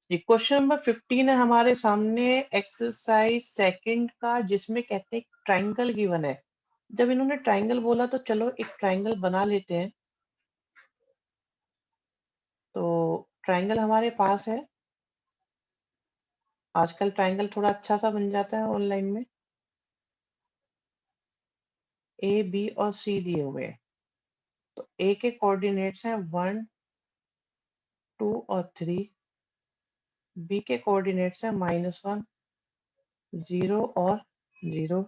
ये question number 15 है हमारे सामने, एक्सरसाइज सेकंड का, जिसमें कहते हैं ट्राइंगल गिवन है। जब इन्होंने ट्राइंगल बोला तो चलो एक ट्राइंगल बना लेते हैं। तो ट्राइंगल हमारे पास है, आजकल ट्राइंगल थोड़ा अच्छा सा बन जाता है ऑनलाइन में। ए बी और सी दिए हुए हैं। तो ए के कोऑर्डिनेट्स हैं 1 2 और 3। बी के कोऑर्डिनेट्स हैं -1 0 और 0।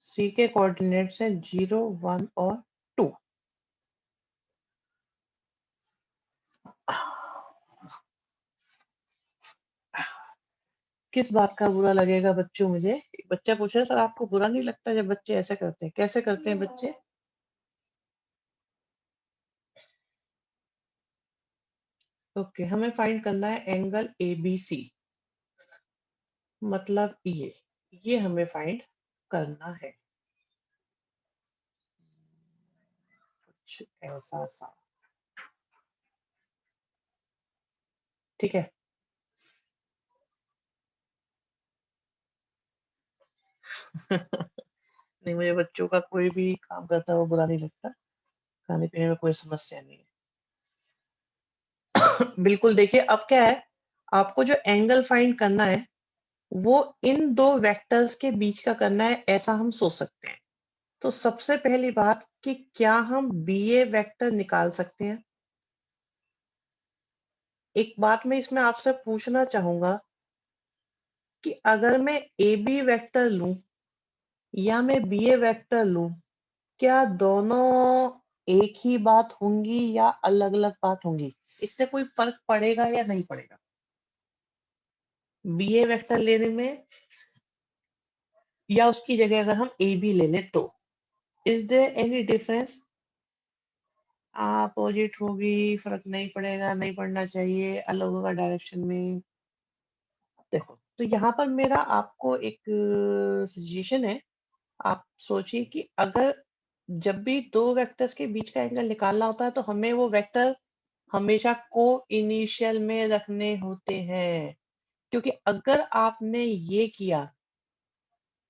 सी के कोऑर्डिनेट्स हैं 0 1 और 2। किस बात का बुरा लगेगा बच्चों मुझे? एक बच्चा पूछ रहा है, सर आपको बुरा नहीं लगता जब बच्चे ऐसे करते हैं? कैसे करते हैं बच्चे? ओके, हमें फाइंड करना है एंगल एबीसी, मतलब ये हमें फाइंड करना है। कुछ ऐसा सा, ठीक है। नहीं, मुझे बच्चों का कोई भी काम करता है वो बुरा नहीं लगता। खाने पीने में कोई समस्या नहीं है। बिल्कुल, देखिए अब क्या है, आपको जो एंगल फाइंड करना है वो इन दो वेक्टर्स के बीच का करना है, ऐसा हम सोच सकते हैं। तो सबसे पहली बात कि क्या हम बीए वेक्टर निकाल सकते हैं? एक बात मैं इसमें आपसे पूछना चाहूंगा कि अगर मैं ए बी वेक्टर लूं या मैं बीए वेक्टर लूं, क्या दोनों एक ही बात होंगी या अलग-अलग बात होंगी? इससे कोई फर्क पड़ेगा या नहीं पड़ेगा? बीए वेक्टर लेने में या उसकी जगह अगर हम ए बी ले लें तो is there any difference? Opposite होगी, फर्क नहीं पड़ेगा, नहीं पड़ना चाहिए, अलग होगा डायरेक्शन में। देखो, तो यहाँ पर मेरा आपको एक सजेशन है। आप सोचिए कि अगर जब भी दो वेक्टर्स के बीच का एंगल निकालना होता है तो हमें वो वेक्टर हमेशा को इनिशियल में रखने होते हैं। क्योंकि अगर आपने ये किया,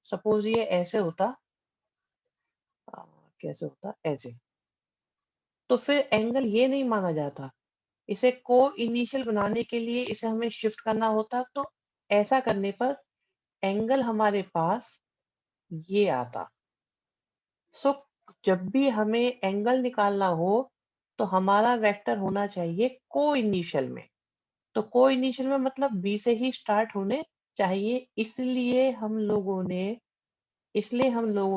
सपोज ये ऐसे होता, आ, कैसे होता, ऐसे, तो फिर एंगल ये नहीं माना जाता। इसे को इनिशियल बनाने के लिए इसे हमें शिफ्ट करना होता, तो ऐसा करने पर एंगल हमारे पास ये आता। सो जब भी हमें एंगल निकालना हो तो हमारा वेक्टर होना चाहिए को इनिशियल में। तो को इनिशियल में मतलब बी से ही स्टार्ट होने चाहिए, इसलिए हम लोगों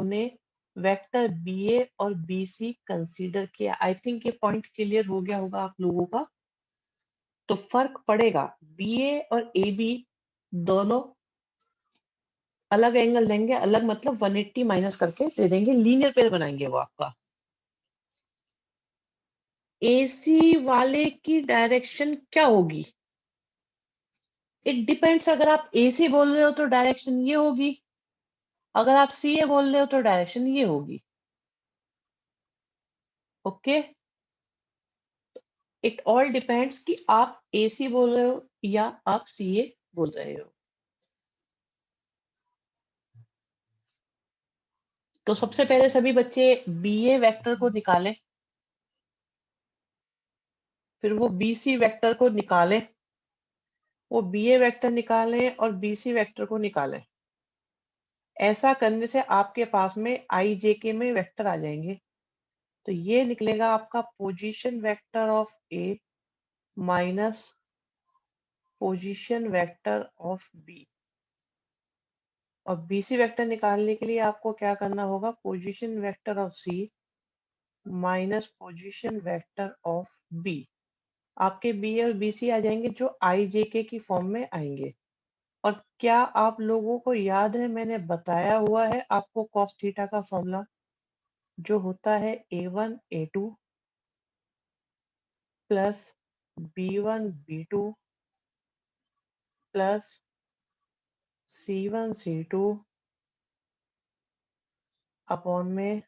ने वेक्टर बी ए और बी सी कंसीडर किया। आई थिंक ये पॉइंट क्लियर हो गया होगा आप लोगों का। तो फर्क पड़ेगा, बी ए और ए बी दोनों अलग एंगल देंगे, अलग मतलब 180 माइनस करके दे देंगे, लीनियर पेयर बनाएंगे वो आपका। एसी वाले की डायरेक्शन क्या होगी? It depends. अगर आप एसी बोल रहे हो तो डायरेक्शन ये होगी, अगर आप सीए बोल रहे हो तो डायरेक्शन ये होगी। ओके, इट ऑल डिपेंड्स कि आप एसी बोल रहे हो या आप सीए बोल रहे हो। तो सबसे पहले सभी बच्चे बीए वेक्टर को निकालें, फिर वो बीसी वेक्टर को निकालें, वो बीए वेक्टर निकालें और बीसी वेक्टर को निकालें। ऐसा करने से आपके पास में आई जे के में वेक्टर आ जाएंगे। तो ये निकलेगा आपका position vector of A minus position vector of B. और बीसी वेक्टर निकालने के लिए आपको क्या करना होगा? Position vector of C minus position vector of B. आपके बी और बीसी आ जाएंगे जो आई जे के की फॉर्म में आएंगे। और क्या आप लोगों को याद है, मैंने बताया हुआ है आपको कॉस थीटा का फॉर्मूला, जो होता है A1 A2 plus B1 B2 plus C1 C2 upon में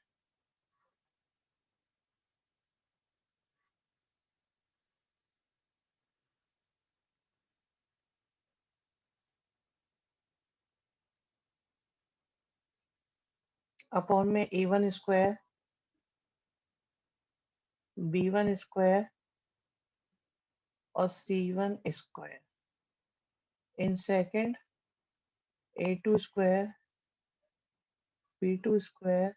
अपॉन में A1 स्क्वायर, B1 स्क्वायर और C1 square in second A2 square, B2 square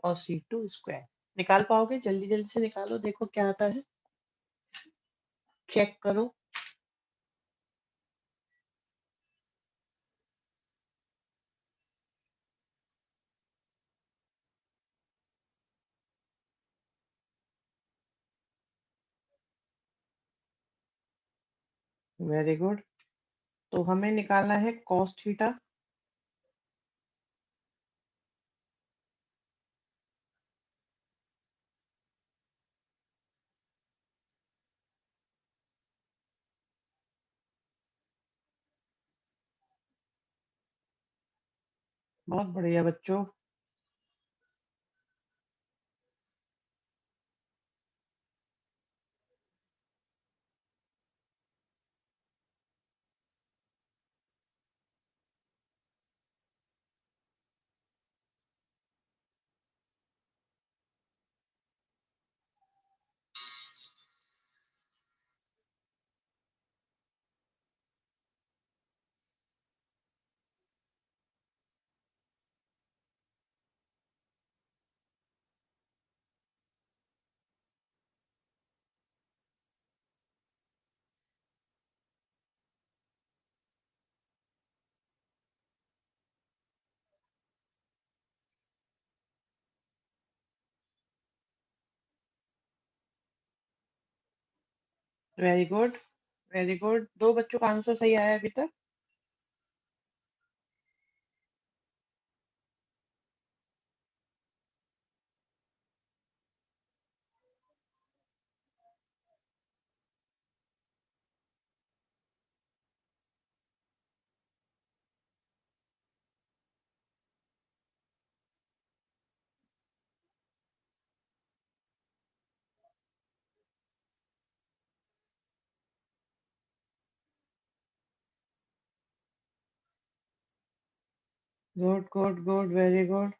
और C2 स्क्वायर। निकाल पाओगे? जल्दी जल्दी से निकालो, देखो क्या आता है, चेक करो। Very good. तो हमें निकालना है कॉस थीटा। बहुत बढ़िया बच्चों। Very good, very good. 2 बच्चों का आंसर सही आया है अभी तक। Good, good, good, very good.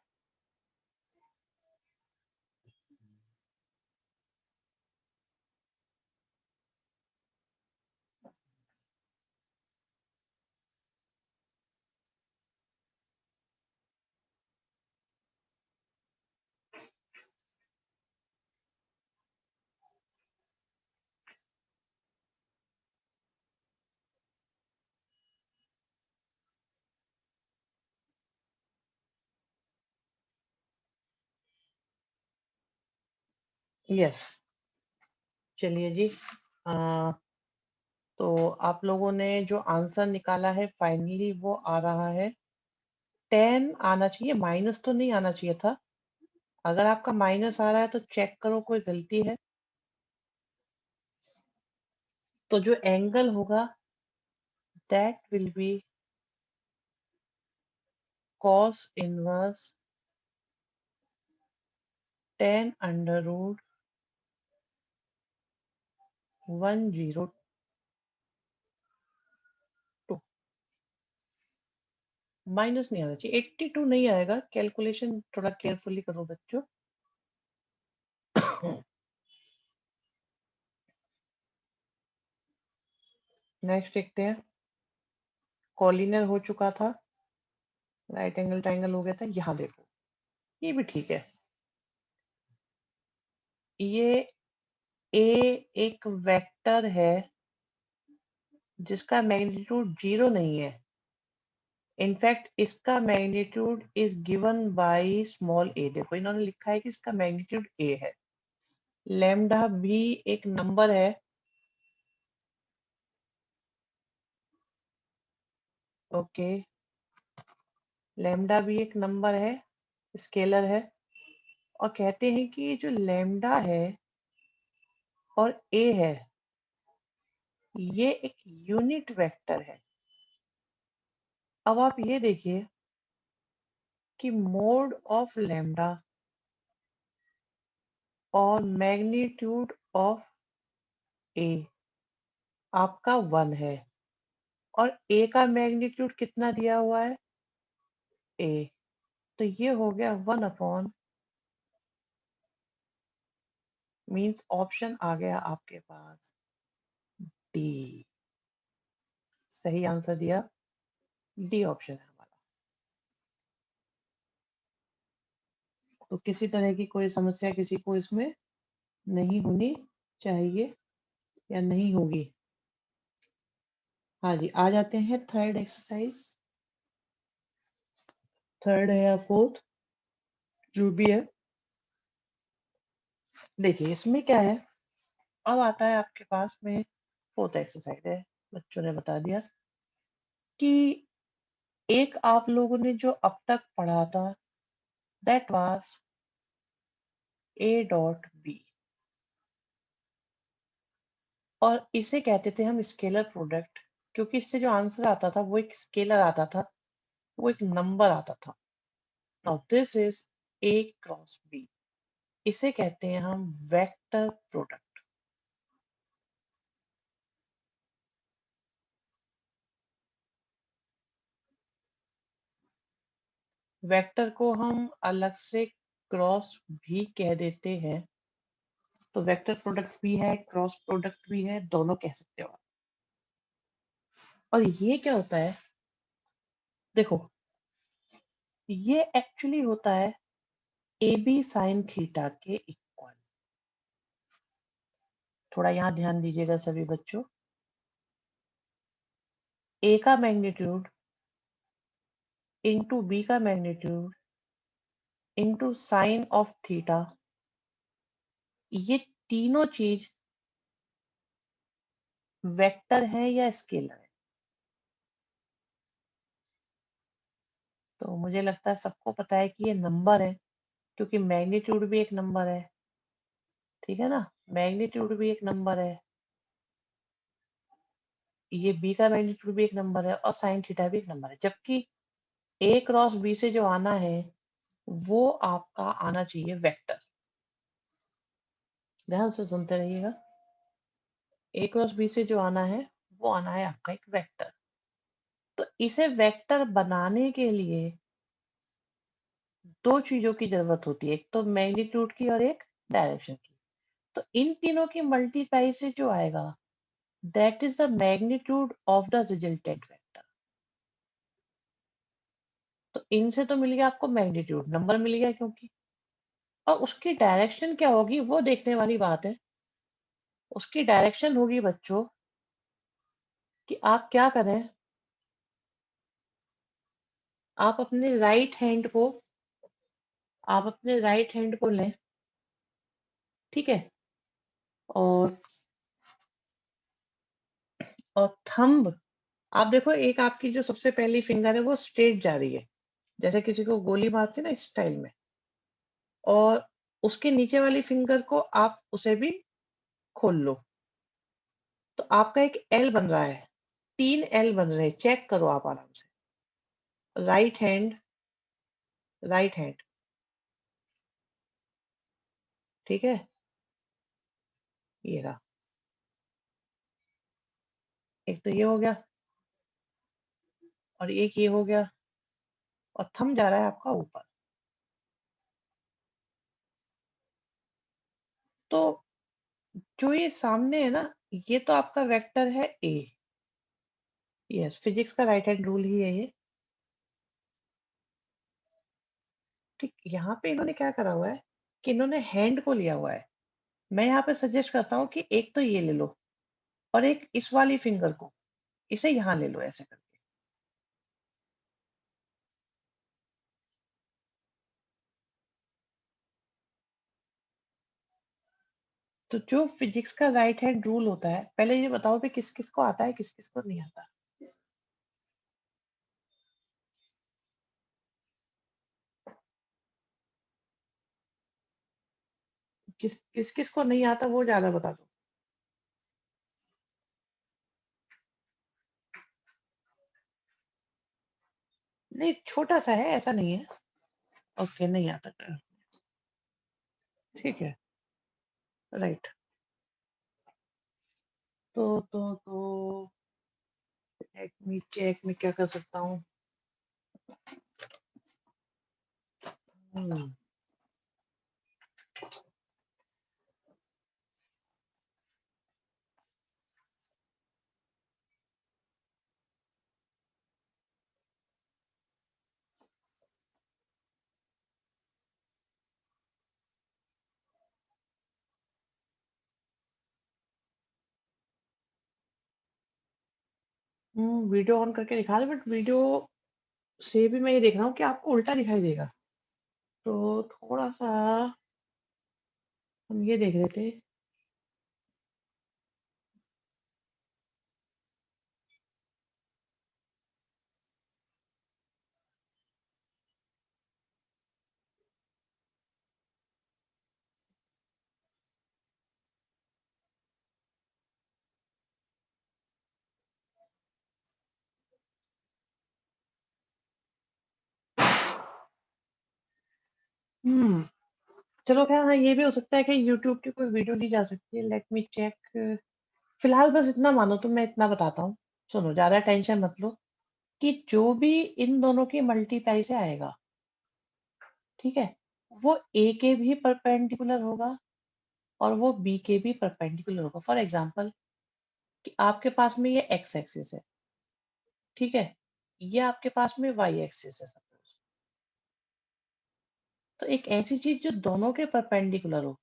Yes. चलिए जी। अ, तो आप लोगों ने जो आंसर निकाला है फाइनली वो आ रहा है 10 आना चाहिए, माइनस तो नहीं आना चाहिए था। अगर आपका माइनस आ रहा है तो चेक करो कोई गलती है। तो जो एंगल होगा that will be cos inverse 10 under root 102। माइनस नहीं आना चाहिए, 82 नहीं आएगा। कैलकुलेशन थोड़ा केयरफुली करो बच्चों। नेक्स्ट देखते हैं। कॉलिनर हो चुका था, राइट एंगल ट्राइंगल हो गया था। यहाँ देखो, ये भी ठीक है। ये ए एक वेक्टर है जिसका मैग्नीट्यूड 0 नहीं है। इनफैक्ट इसका magnitude is given by small a. देखो इन्होंने लिखा है कि इसका मैग्नीट्यूड ए है। लैम्डा भी एक नंबर है। ओके, लैम्डा भी एक नंबर है, स्केलर है। और कहते हैं कि ये जो लैम्डा है और ए है, ये एक यूनिट वेक्टर है। अब आप ये देखिए कि मोड ऑफ लैम्डा और मैग्नीट्यूड ऑफ ए आपका 1 है और ए का मैग्नीट्यूड कितना दिया हुआ है ए, तो ये हो गया 1 अपॉन, मीन्स ऑप्शन आ गया आपके पास डी। सही आंसर दिया, डी ऑप्शन है हमारा। तो किसी तरह की कोई समस्या किसी को इसमें नहीं होनी चाहिए या नहीं होगी। हाँ जी, आ जाते हैं थर्ड एक्सरसाइज, थर्ड है या फोर्थ, जो भी है। देखिए इसमें क्या है, अब आता है आपके पास में फोर्थ एक्सरसाइज है। बच्चों ने बता दिया कि एक आप लोगों ने जो अब तक पढ़ा था, that was A dot B, और इसे कहते थे हम स्केलर प्रोडक्ट, क्योंकि इससे जो आंसर आता था वो एक स्केलर आता था, वो एक नंबर आता था। Now this is A cross B, इसे कहते हैं हम वेक्टर प्रोडक्ट। वेक्टर को हम अलग से क्रॉस भी कह देते हैं, तो वेक्टर प्रोडक्ट भी है, क्रॉस प्रोडक्ट भी है, दोनों कह सकते हो आप। और ये क्या होता है, देखो ये एक्चुअली होता है ए बी साइन थीटा के इक्वल। थोड़ा यहाँ ध्यान दीजिएगा सभी बच्चों, ए का मैग्नीट्यूड इंटू बी का magnitude into sine of theta, ये तीनों चीज वेक्टर है या स्केलर है। तो मुझे लगता है सबको पता है कि ये नंबर है, क्योंकि मैग्नीट्यूड भी एक नंबर है, ठीक है ना, मैग्नीट्यूड भी एक नंबर है, ये बी का मैग्नीट्यूड भी एक नंबर है, और साइन थीटा भी एक नंबर है। जबकि ए क्रॉस बी से जो आना है वो आपका आना चाहिए वेक्टर। ध्यान से सुनते रहिएगा, ए क्रॉस बी से जो आना है वो आना है आपका एक वेक्टर। तो इसे वेक्टर बनाने के लिए दो चीजों की जरूरत होती है, एक तो मैग्नीट्यूड की और एक डायरेक्शन की। तो इन तीनों की मल्टीप्लाई से जो आएगा, that is the magnitude of the resultant vector. तो इनसे तो मिल गया आपको मैग्नीट्यूड, नंबर मिल गया क्योंकि, और उसकी डायरेक्शन क्या होगी वो देखने वाली बात है। उसकी डायरेक्शन होगी बच्चों कि आप क्या करें, आप अपने राइट हैंड को, आप अपने राइट हैंड को लें, ठीक है, और थंब, आप देखो एक आपकी जो सबसे पहली फिंगर है वो स्ट्रेट जा रही है, जैसे किसी को गोली मारते हैं ना इस स्टाइल में, और उसके नीचे वाली फिंगर को आप उसे भी खोल लो, तो आपका एक एल बन रहा है, 3 एल बन रहे हैं, चेक करो आप आराम से। राइट हैंड, राइट हैंड, ठीक है, ये रहा, एक तो ये हो गया, और एक ये हो गया, और थंब जा रहा है आपका ऊपर। तो जो ये सामने है ना, ये तो आपका वेक्टर है ए, यस, फिजिक्स का राइट हैंड रूल ही है ये। ठीक, यहाँ पे इन्होंने क्या करा हुआ है कि इन्होंने हैंड को लिया हुआ है। मैं यहाँ पे सजेस्ट करता हूँ कि एक तो ये ले लो, और एक इस वाली फिंगर को, इसे यहाँ ले लो ऐसे करके। तो जो फिजिक्स का राइट हैंड रूल होता है, पहले ये बताओ भी किस किस को आता है, किस किस को नहीं आता। किस किस किस को नहीं आता वो ज्यादा बता दो। नहीं, छोटा सा है, ऐसा नहीं है। ओके, नहीं आता, ठीक है, राइट। तो लेट मी चेक, मैं क्या कर सकता हूँ। हम्म वीडियो ऑन करके दिखा दे, बट वीडियो से भी मैं ये देख रहा हूँ कि आपको उल्टा दिखाई देगा। तो थोड़ा सा हम ये देख रहे थे। हम्म चलो क्या, हाँ ये भी हो सकता है कि यूट्यूब की कोई वीडियो ली जा सकती है। Let me check. फिलहाल बस इतना मानो, तो मैं इतना बताता हूँ। सुनो, ज्यादा टेंशन मत लो। कि जो भी इन दोनों की मल्टीप्लाई से आएगा, ठीक है, वो ए के भी परपेंडिकुलर होगा और वो बी के भी परपेंडिकुलर होगा। फॉर एग्जाम्पल, कि आपके पास में ये एक्स एक्सिस है, ठीक है, ये आपके पास में वाई एक्सिस है सपोज। तो एक ऐसी चीज जो दोनों के परपेंडिकुलर हो,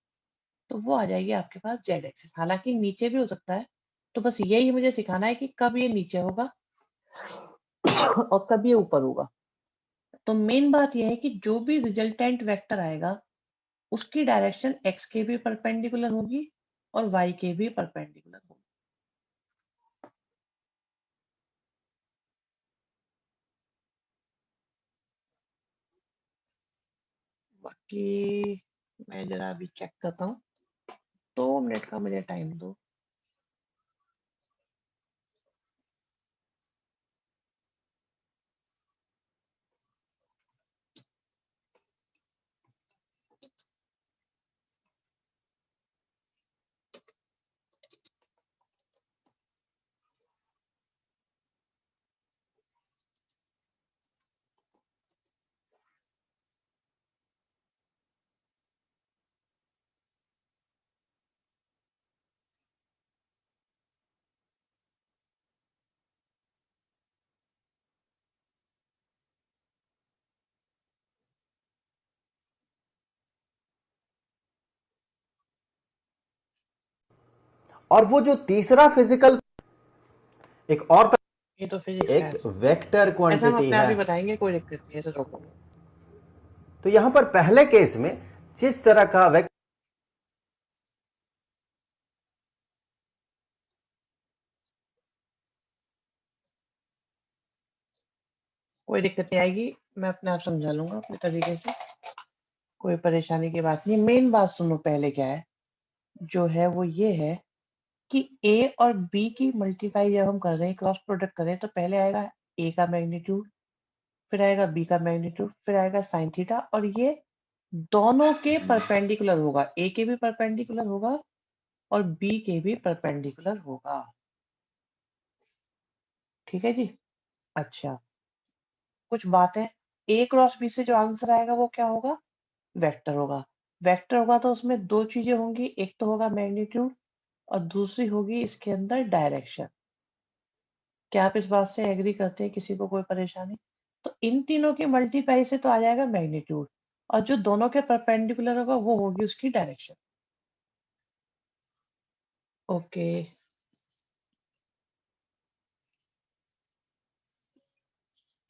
तो वो आ जाएगी आपके पास जेड एक्सिस। हालांकि नीचे भी हो सकता है। तो बस यही मुझे सिखाना है कि कब ये नीचे होगा और कब ये ऊपर होगा। तो मेन बात यह है कि जो भी रिजल्टेंट वेक्टर आएगा, उसकी डायरेक्शन एक्स के भी परपेंडिकुलर होगी और वाई के भी परपेंडिकुलर होगी। बाकी मैं जरा अभी चेक करता हूँ। 2 मिनट का मुझे टाइम दो। और वो जो तीसरा फिजिकल एक और ये तो फिजिक्स का एक है, वेक्टर ऐसा हम क्वांटिटी अपने आप है। ही बताएंगे, कोई दिक्कत नहीं है, ऐसे रोको। तो यहां पर पहले केस में जिस तरह का वेक्टर कोई दिक्कत नहीं आएगी, मैं अपने आप समझा लूंगा अपने तरीके से। कोई परेशानी की बात नहीं। मेन बात सुनो, पहले क्या है, जो है वो ये है कि ए और बी की मल्टीप्लाई जब हम कर रहे हैं, क्रॉस प्रोडक्ट करें, तो पहले आएगा ए का मैग्नीट्यूड, फिर आएगा बी का मैग्नीट्यूड, फिर आएगा साइन थीटा, और ये दोनों के परपेंडिकुलर होगा। ए के भी परपेंडिकुलर होगा और बी के भी परपेंडिकुलर होगा। ठीक है जी। अच्छा, कुछ बात है। ए क्रॉस बी से जो आंसर आएगा वो क्या होगा? वेक्टर होगा। वेक्टर होगा तो उसमें दो चीजें होंगी, एक तो होगा मैग्नीट्यूड और दूसरी होगी इसके अंदर डायरेक्शन। क्या आप इस बात से एग्री करते हैं? किसी को कोई परेशानी? तो इन तीनों की मल्टीप्लाई से तो आ जाएगा मैग्नीट्यूड, और जो दोनों के परपेंडिकुलर होगा वो होगी उसकी डायरेक्शन। ओके।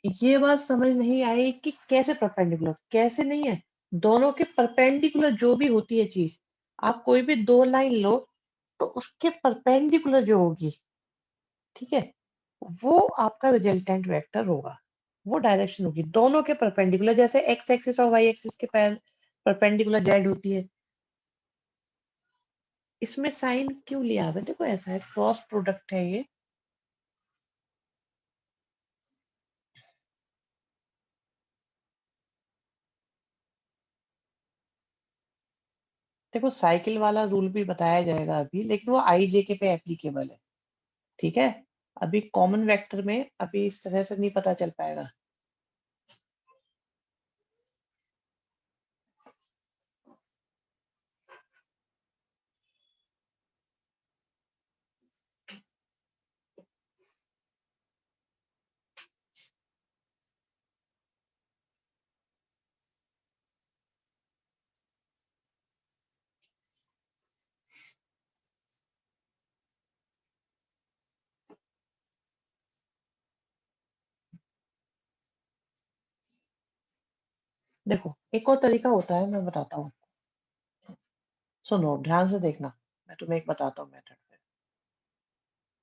ये बात समझ नहीं आई कि कैसे परपेंडिकुलर, कैसे नहीं है। दोनों के परपेंडिकुलर जो भी होती है चीज, आप कोई भी दो लाइन लो, तो उसके परपेंडिकुलर जो होगी, ठीक है, वो आपका रिजल्टेंट वेक्टर होगा। वो डायरेक्शन होगी दोनों के परपेंडिकुलर, जैसे एक्स एक्सिस और वाई एक्सिस के परपेंडिकुलर जेड होती है। इसमें साइन क्यों लिया है? देखो ऐसा है, क्रॉस प्रोडक्ट है ये। देखो साइकिल वाला रूल भी बताया जाएगा अभी, लेकिन वो आई जे के पे एप्लीकेबल है। ठीक है, अभी कॉमन वेक्टर में अभी इस तरह से नहीं पता चल पाएगा। देखो एक और तरीका होता है, मैं बताता हूँ। सुनो ध्यान से देखना, मैं तुम्हें एक बताता हूँ मेथड।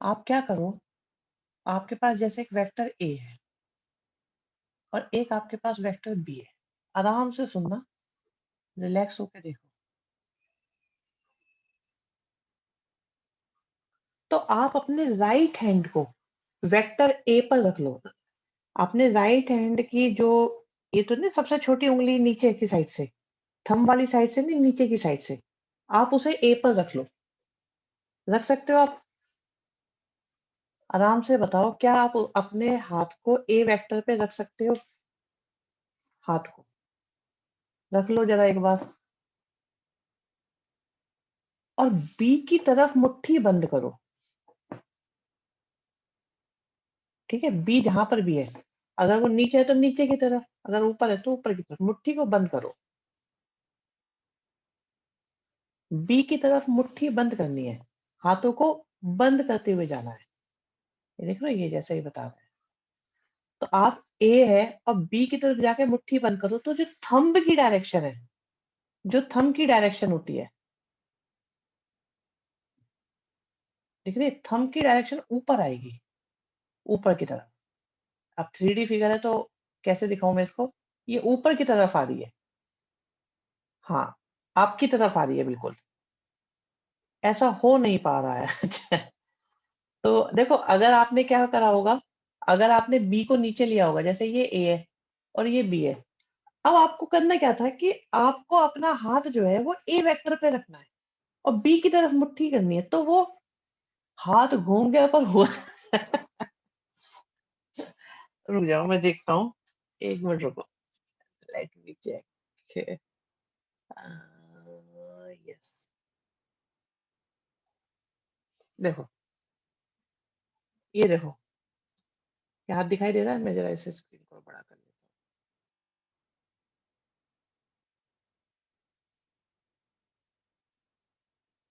आप क्या करो, आपके पास जैसे एक वेक्टर ए है और एक आपके पास वेक्टर बी है। आराम से सुनना, रिलैक्स होकर देखो। तो आप अपने राइट हैंड को वेक्टर ए पर रख लो। अपने राइट हैंड की जो, ये तो नहीं सबसे छोटी उंगली नीचे की साइड से, थंब वाली साइड से नहीं, नीचे की साइड से, आप उसे ए पर रख लो। रख सकते हो आप? आराम से बताओ, क्या आप अपने हाथ को ए वेक्टर पे रख सकते हो? हाथ को रख लो जरा एक बार, और बी की तरफ मुट्ठी बंद करो। ठीक है, बी जहां पर भी है, अगर वो नीचे है तो नीचे की तरफ, अगर ऊपर है तो ऊपर की तरफ, मुट्ठी को बंद करो। बी की तरफ मुट्ठी बंद करनी है, हाथों को बंद करते हुए जाना है। ये देख लो, ये जैसे ही बता रहा है। तो आप ए है और बी की तरफ जाके मुट्ठी बंद करो, तो जो थंब की डायरेक्शन है, जो थंब की डायरेक्शन होती है, देख रहे, थंब की डायरेक्शन ऊपर आएगी, ऊपर की तरफ। अब 3D फिगर है तो कैसे दिखाऊं मैं इसको? ये ऊपर की तरफ आ रही है। हाँ, आपकी तरफ आ रही है बिल्कुल। ऐसा हो नहीं पा रहा है। तो देखो, अगर आपने क्या करा होगा, अगर आपने बी को नीचे लिया होगा, जैसे ये ए है और ये बी है, अब आपको करना क्या था कि आपको अपना हाथ जो है वो ए वेक्टर पे रखना है और बी की तरफ मुट्ठी करनी है, तो वो हाथ घूम गया पर हुआ। रुक जाओ, मैं देखता हूँ, 1 मिनट रुको, लेट मी चेक। यस, देखो, ये देखो, क्या हाथ दिखाई दे रहा है? मैं जरा इसे स्क्रीन को बड़ा कर लेता हूँ।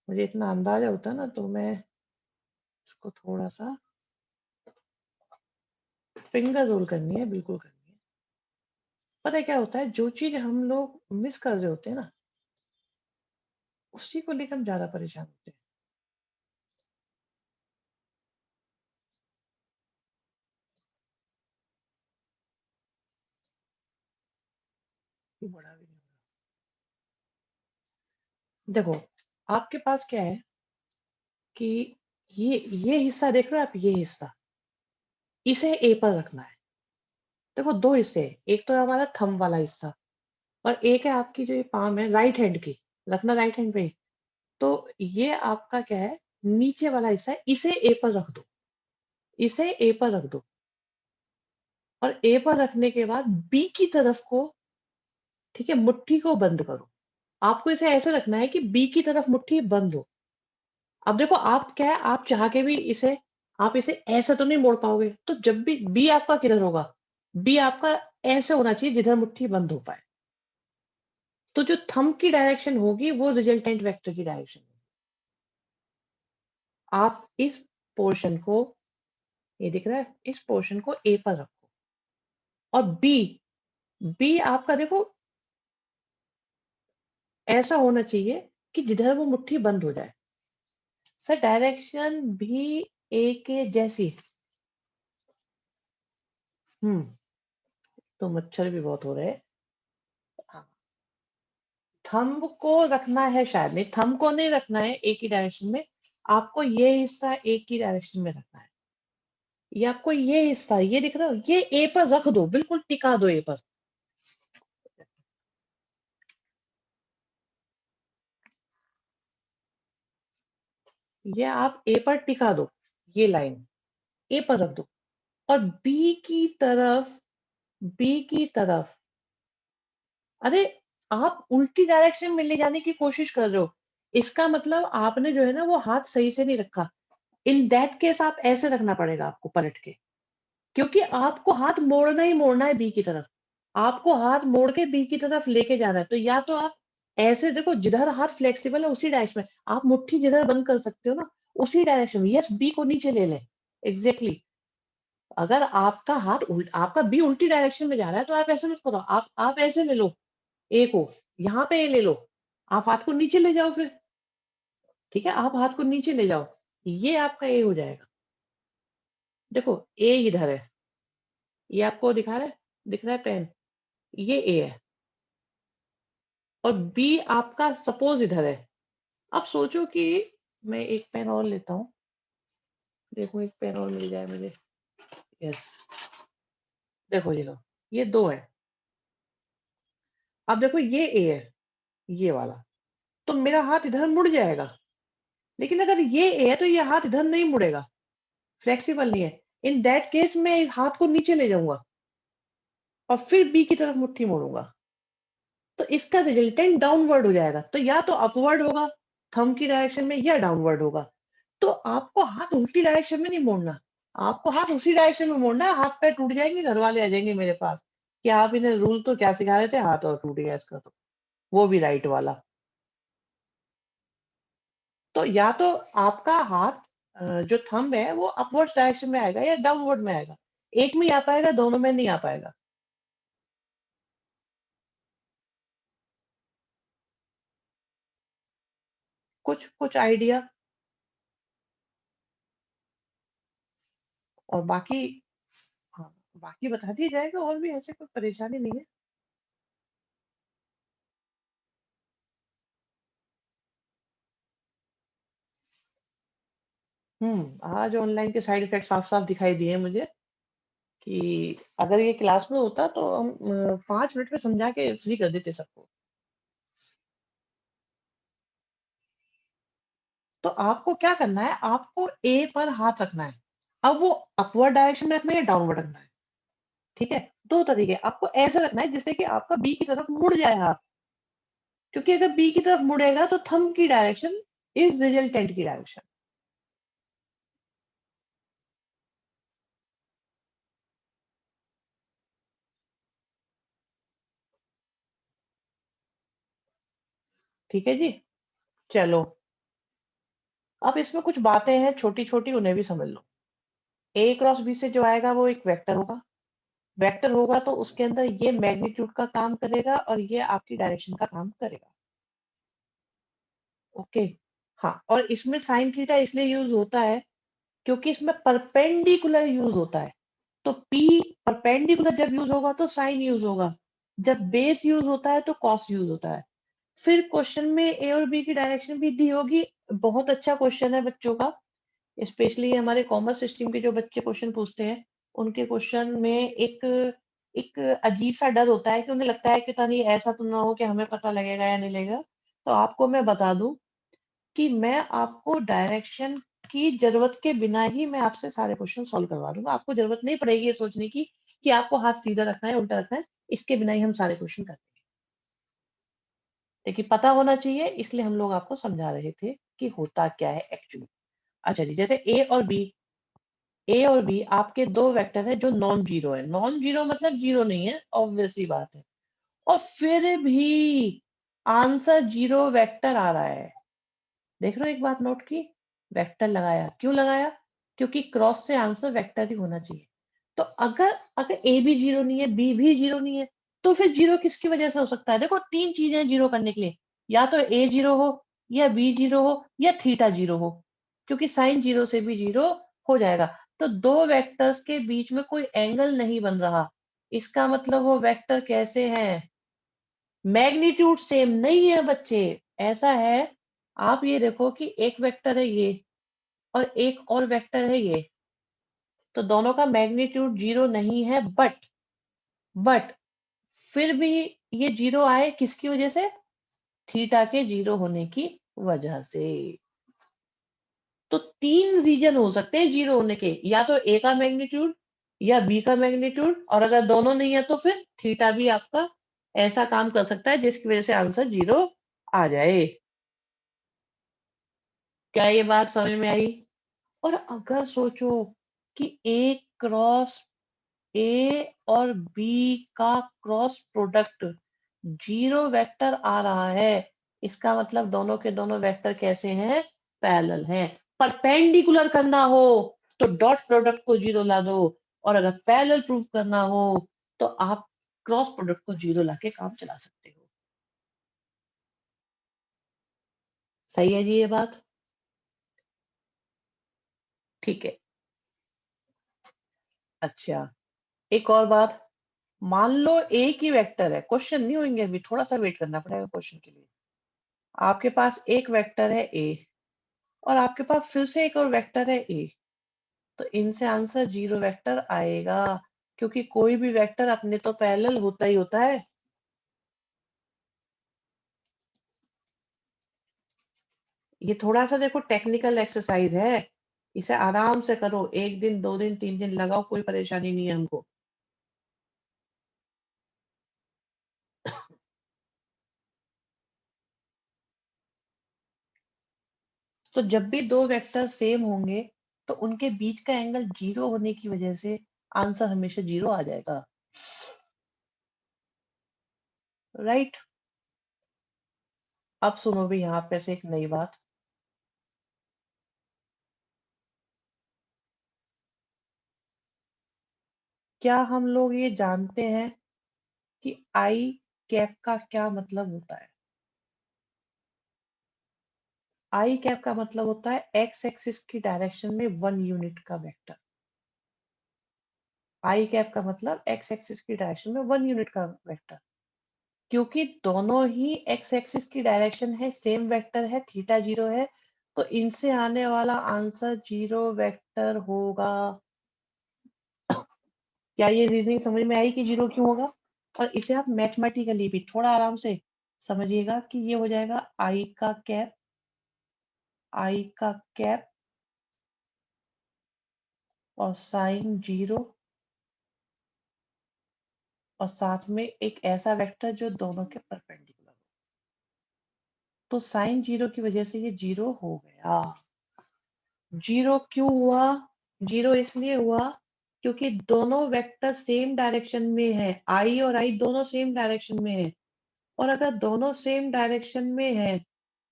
मुझे इतना अंदाजा होता ना तो मैं इसको थोड़ा सा, फिंगर रोल करनी है, बिल्कुल करनी है। पता है क्या होता है, जो चीज हम लोग मिस कर रहे होते हैं ना, उसी को लेकर हम ज्यादा परेशान होते हैं। ये बड़ा भी नहीं होगा। देखो, आपके पास क्या है कि ये हिस्सा देख रहे हो आप, ये हिस्सा, इसे ए पर रखना है। देखो दो हिस्से हैं, एक तो है हमारा थंब वाला हिस्सा और एक है आपकी जो ये पाम है राइट हैंड की, रखना राइट हैंड पे ही। तो ये आपका क्या है, नीचे वाला हिस्सा है, इसे ए पर रख दो, इसे ए पर रख दो। और ए पर रखने के बाद बी की तरफ को, ठीक है, मुट्ठी को बंद करो। आपको इसे ऐसे रखना है कि बी की तरफ मुट्ठी बंद हो। अब देखो, आप क्या है, आप चाह के भी इसे, आप इसे ऐसे तो नहीं मोड़ पाओगे, तो जब भी बी आपका किधर होगा, बी आपका ऐसे होना चाहिए जिधर मुट्ठी बंद हो पाए। तो जो थंब की डायरेक्शन होगी वो रिजल्टेंट वेक्टर की डायरेक्शन होगी। आप इस पोर्शन को, ये दिख रहा है, इस पोर्शन को ए पर रखो और बी, बी आपका देखो ऐसा होना चाहिए कि जिधर वो मुट्ठी बंद हो जाए। सर डायरेक्शन भी ए के जैसी। हम्म, तो मच्छर भी बहुत हो रहे हैं। हाँ, थंब को रखना है, शायद नहीं, थंब को नहीं रखना है एक ही डायरेक्शन में, आपको ये हिस्सा एक ही डायरेक्शन में रखना है। ये आपको ये हिस्सा, ये दिख रहा है, ये ए पर रख दो, बिल्कुल टिका दो ए पर। ये आप ए पर टिका दो, ये लाइन ए पर रख दो और बी की तरफ, बी की तरफ, अरे आप उल्टी डायरेक्शन में ले जाने की कोशिश कर रहे हो, इसका मतलब आपने जो है ना वो हाथ सही से नहीं रखा। इन दैट केस आप ऐसे रखना पड़ेगा आपको पलट के, क्योंकि आपको हाथ मोड़ना ही मोड़ना है बी की तरफ। आपको हाथ मोड़ के बी की तरफ लेके जाना है, तो या तो आप ऐसे देखो, जिधर हाथ फ्लेक्सिबल है उसी डायरेक्शन में, आप मुट्ठी जिधर बंद कर सकते हो ना, उसी डायरेक्शन में, यस, बी को नीचे ले लें। Exactly exactly. अगर आपका हाथ आपका बी उल्टी डायरेक्शन में जा रहा है तो आप ऐसे मत करो, आप ऐसे ले लो, ए को, यहाँ पे ए ले लो, आप हाथ को नीचे ले जाओ फिर, ठीक है? आप हाथ को नीचे ले जाओ, ये आपका ए हो जाएगा। देखो ए इधर है, ये आपको दिखा रहा है? दिख रहा है पेन? ये ए है और बी आपका सपोज़ इधर है। अब सोचो कि मैं एक पेन और लेता हूँ, देखो एक पेन और मिल जाए मुझे, यस, देखो ये लो, ये 2 है। अब देखो ये ए है, ये वाला, तो मेरा हाथ इधर मुड़ जाएगा, लेकिन अगर ये ए है तो ये हाथ इधर नहीं मुड़ेगा, फ्लेक्सिबल नहीं है। इन दैट केस मैं इस हाथ को नीचे ले जाऊँगा और फिर बी की तरफ मुट्ठी मोड़ूँगा। तो इसका रिजल्टेंट डाउनवर्ड हो जाएगा, तो या तो अपवर्ड होगा थंब की डायरेक्शन में या डाउनवर्ड होगा। तो आपको हाथ उल्टी डायरेक्शन में नहीं मोड़ना, आपको हाथ उसी डायरेक्शन में मोड़ना है, हाथ पैर टूट जाएंगे, घर वाले आ जाएंगे मेरे पास कि आप इन्हें रूल तो क्या सिखा रहे थे, हाथ और टूट गया इसका, तो वो भी राइट वाला। तो या तो आपका हाथ जो थंब है वो अपवर्ड डायरेक्शन में आएगा या डाउनवर्ड में आएगा, एक में ही आ पाएगा, दोनों में नहीं आ पाएगा। कुछ कुछ आइडिया? और बाकी, हाँ, बाकी बता दिया जाएगा, और भी ऐसे कोई परेशानी नहीं है। आज ऑनलाइन के साइड इफेक्ट साफ-साफ दिखाई दिए मुझे कि अगर ये क्लास में होता तो हम 5 मिनट में समझा के फ्री कर देते सबको। तो आपको क्या करना है, आपको ए पर हाथ रखना है। अब वो अपवर्ड डायरेक्शन में रखना है या डाउनवर्ड रखना है, ठीक है? 2 तरीके, आपको ऐसे रखना है जिससे कि आपका बी की तरफ मुड़ जाए हाथ, क्योंकि अगर बी की तरफ मुड़ेगा तो थंब की डायरेक्शन इज रिजल्टेंट की डायरेक्शन। ठीक है जी? चलो, अब इसमें कुछ बातें हैं छोटी-छोटी, उन्हें भी समझ लो। ए क्रॉस बी से जो आएगा वो एक वेक्टर होगा। वेक्टर होगा तो उसके अंदर ये मैग्नीट्यूड का काम करेगा और ये आपकी डायरेक्शन का काम करेगा। ओके, हाँ, और इसमें साइन थीटा इसलिए यूज होता है क्योंकि इसमें परपेंडिकुलर यूज होता है। तो पी परपेंडिकुलर जब यूज होगा तो साइन यूज होगा, जब बेस यूज होता है तो कॉस यूज होता है। फिर क्वेश्चन में ए और बी की डायरेक्शन भी दी होगी। बहुत अच्छा क्वेश्चन है बच्चों का, स्पेशली हमारे कॉमर्स स्ट्रीम के जो बच्चे क्वेश्चन पूछते हैं, उनके क्वेश्चन में एक एक अजीब सा डर होता है कि उन्हें लगता है कि पता नहीं ऐसा तो ना हो कि हमें पता लगेगा या नहीं लगेगा। तो आपको मैं बता दूं कि मैं आपको डायरेक्शन की जरूरत के बिना ही मैं आपसे सारे क्वेश्चन सॉल्व करवा दूंगा। आपको जरूरत नहीं पड़ेगी ये सोचने की कि आपको हाथ सीधा रखना है उल्टा रखना है, इसके बिना ही हम सारे क्वेश्चन करते हैं। लेकिन पता होना चाहिए, इसलिए हम लोग आपको समझा रहे थे कि होता क्या है एक्चुअली। अच्छा जी, जैसे ए और बी आपके दो वेक्टर है जो नॉन जीरो है। नॉन जीरो मतलब जीरो नहीं है, ऑब्वियस सी बात है। और फिर भी आंसर जीरो वेक्टर आ रहा है। देख रहे हो, एक बात नोट की, वेक्टर लगाया, क्यों लगाया? क्योंकि क्रॉस से आंसर वेक्टर ही होना चाहिए। तो अगर अगर ए भी जीरो नहीं है, बी भी जीरो नहीं है, तो फिर जीरो किसकी वजह से हो सकता है? देखो, तीन चीजें जीरो करने के लिए, या तो ए जीरो हो, या बी जीरो हो, या थीटा जीरो हो, क्योंकि साइन जीरो से भी जीरो हो जाएगा। तो दो वेक्टर्स के बीच में कोई एंगल नहीं बन रहा, इसका मतलब वो वेक्टर कैसे हैं? मैग्नीट्यूड सेम नहीं है बच्चे। ऐसा है, आप ये देखो कि एक वेक्टर है ये और एक और वेक्टर है ये, तो दोनों का मैग्नीट्यूड जीरो नहीं है, बट फिर भी ये जीरो आए किसकी वजह से? थीटा के जीरो होने की वजह से। तो तीन रीजन हो सकते हैं जीरो होने के, या तो ए का मैग्नीट्यूड या बी का मैग्नीट्यूड, और अगर दोनों नहीं है तो फिर थीटा भी आपका ऐसा काम कर सकता है जिसकी वजह से आंसर जीरो आ जाए। क्या ये बात समझ में आई? और अगर सोचो कि ए और बी का क्रॉस प्रोडक्ट जीरो वेक्टर आ रहा है, इसका मतलब दोनों के दोनों वेक्टर कैसे हैं? पैरेलल हैं। परपेंडिकुलर करना हो तो डॉट प्रोडक्ट को जीरो ला दो, और अगर पैरेलल प्रूव करना हो तो आप क्रॉस प्रोडक्ट को जीरो लाके काम चला सकते हो। सही है जी ये बात? ठीक है। अच्छा, एक और बात, मान लो एक ही वेक्टर है, क्वेश्चन नहीं होंगे अभी, थोड़ा-सा वेट करना पड़ेगा क्वेश्चन के लिए। आपके पास एक वेक्टर है ए और आपके पास फिर से एक और वेक्टर है ए, तो इनसे आंसर 0 वेक्टर आएगा, क्योंकि कोई भी वेक्टर अपने तो पैरेलल होता ही होता है। ये थोड़ा-सा देखो टेक्निकल एक्सरसाइज है, इसे आराम से करो, 1 दिन, 2 दिन, 3 दिन लगाओ, कोई परेशानी नहीं है हमको। तो जब भी 2 वेक्टर सेम होंगे, तो उनके बीच का एंगल 0 होने की वजह से आंसर हमेशा 0 आ जाएगा, राइट? अब सुनो भी यहाँ पे से एक नई बात। क्या हम लोग ये जानते हैं कि आई कैप का क्या मतलब होता है? आई कैप का मतलब होता है एक्स एक्सिस की डायरेक्शन में 1 यूनिट का वेक्टर। आई कैप का मतलब एक्स एक्सिस की डायरेक्शन में 1 यूनिट का वेक्टर। क्योंकि दोनों ही एक्स एक्सिस की डायरेक्शन है, सेम वेक्टर है, थीटा 0 है, तो इनसे आने वाला आंसर 0 वेक्टर होगा। क्या ये रीजनिंग समझ में आई कि 0 क्यों होगा? और इसे आप मैथमेटिकली भी थोड़ा आराम से समझिएगा कि ये हो जाएगा आई का कैप और साइन 0 और साथ में एक ऐसा वेक्टर जो दोनों के परपेंडिकुलर हो। तो साइन 0 की वजह से ये 0 हो गया। 0 क्यों हुआ? 0 इसलिए हुआ क्योंकि दोनों वेक्टर सेम डायरेक्शन में है। आई और आई दोनों सेम डायरेक्शन में है। और अगर दोनों सेम डायरेक्शन में है,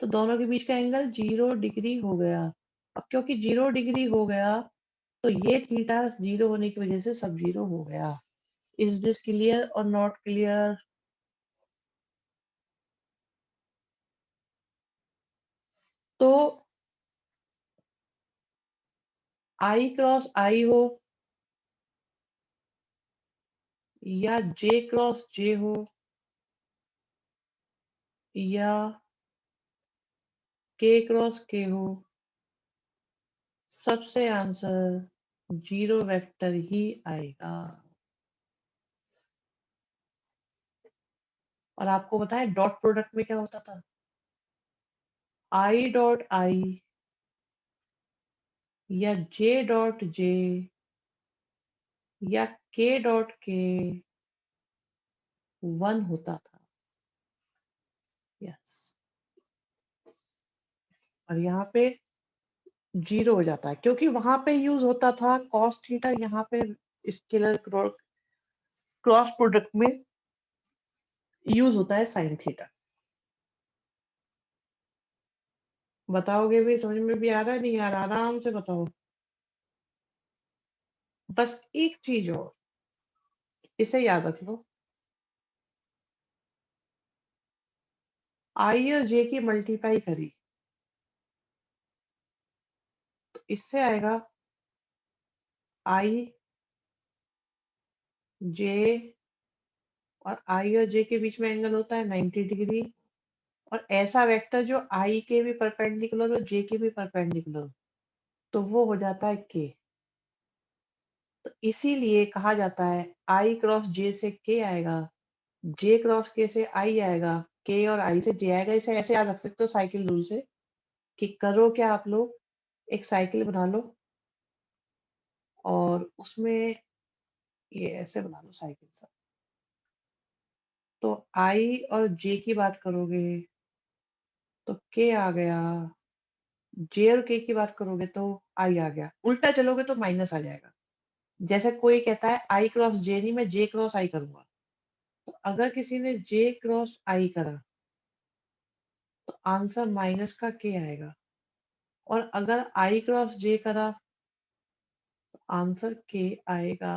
तो दोनों के बीच का एंगल 0 डिग्री हो गया। अब क्योंकि 0 डिग्री हो गया, तो ये थीटा 0 होने की वजह से सब 0 हो गया। इज दिस क्लियर और नॉट क्लियर? तो आई क्रॉस आई हो या जे क्रॉस जे हो या के क्रॉस के हो, सबसे आंसर 0 वेक्टर ही आएगा। और आपको बताएं डॉट प्रोडक्ट में क्या होता था? आई डॉट आई या जे डॉट जे या के डॉट के 1 होता था। यस। और यहाँ पे 0 हो जाता है, क्योंकि वहां पे यूज होता था कॉस थीटा, यहाँ पे स्केलर क्रॉस प्रोडक्ट में यूज होता है साइन थीटा। बताओगे भी, समझ में भी आ रहा है नहीं आ रहा? आराम से बताओ। बस एक चीज और, इसे याद रख लो। आई और जे की मल्टीप्लाई करी, तो इससे आएगा आई जे, और आई और जे के बीच में एंगल होता है 90 डिग्री। और ऐसा वेक्टर जो आई के भी परपेंडिकुलर हो, जे के भी परपेंडिकुलर हो, तो वो हो जाता है के। तो इसीलिए कहा जाता है आई क्रॉस जे से के आएगा, जे क्रॉस के से आई आएगा, के और आई से जे आएगा। इसे ऐसे याद रख सकते हो साइकिल रूल से, कि करो क्या आप लोग, एक साइकिल बना लो और उसमें ये ऐसे बना लो साइकिल सा। तो आई और जे की बात करोगे तो के आ गया, जे और के की बात करोगे तो आई आ गया, उल्टा चलोगे तो माइनस आ जाएगा। जैसे कोई कहता है आई क्रॉस जे नहीं, मैं जे क्रॉस आई करूंगा, तो अगर किसी ने जे क्रॉस आई करा, तो आंसर माइनस का के आएगा। और अगर आई क्रॉस जे करा, तो आंसर के आएगा।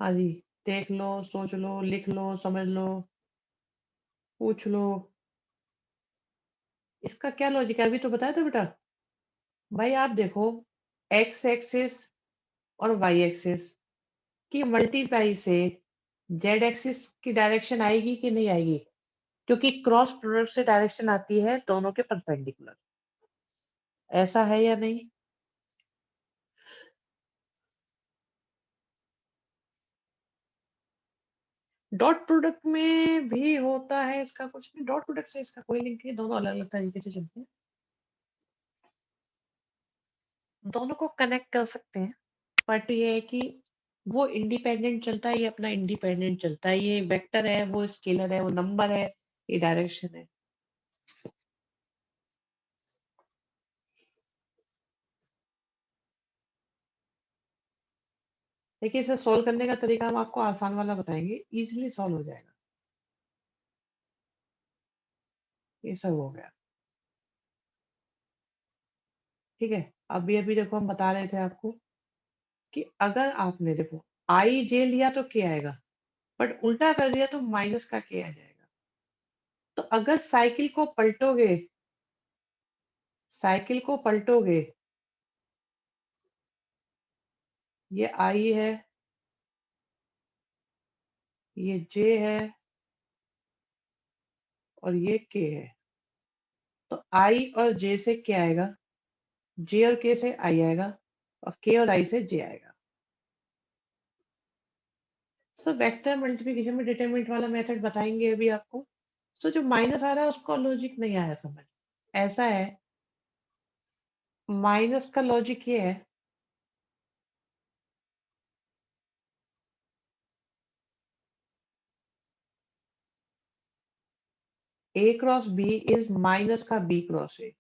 हाँ जी, देख लो, सोच लो, लिख लो, समझ लो, पूछ लो। इसका क्या लॉजिक है? अभी तो बताया था बेटा। भाई आप देखो, एक्स एक्सिस और वाई एक्सिस की मल्टीप्लाई से जेड एक्सिस की डायरेक्शन आएगी कि नहीं आएगी? क्योंकि क्रॉस प्रोडक्ट से डायरेक्शन आती है दोनों के परपेंडिकुलर। ऐसा है या नहीं? डॉट प्रोडक्ट में भी होता है, इसका कुछ नहीं, डॉट प्रोडक्ट से इसका कोई लिंक नहीं, दोनों अलग-अलग तरीके से चलते हैं। दोनों को कनेक्ट कर सकते हैं, बट ये है कि वो इंडिपेंडेंट चलता है, ये अपना इंडिपेंडेंट चलता है, ये वेक्टर है, वो स्केलर है, वो नंबर है, ये डायरेक्शन है। देखिए, इसे सॉल्व करने का तरीका हम आपको आसान वाला बताएँगे, ईज़िली सॉल्व हो जाएगा। ये सब हो गया, ठीक है? अभी-अभी देखो हम बता रहे थे आपको कि अगर आपने देखो आई जे लिया तो के आएगा, बट उल्टा कर दिया तो माइनस का के आ जाएगा। तो अगर साइकिल को पलटोगे, ये आई है, ये जे है और ये के है। तो आई और जे से क्या आएगा? जे और के से आई आएगा और के और आई से जे आएगा। सो वेक्टर मल्टीप्लिकेशन में डिटरमिनेंट वाला मेथड बताएंगे अभी आपको। सो जो माइनस आ रहा है उसका लॉजिक नहीं आया समझ। ऐसा है, माइनस का लॉजिक ये है, ए क्रॉस बी इज माइनस का बी क्रॉस ए।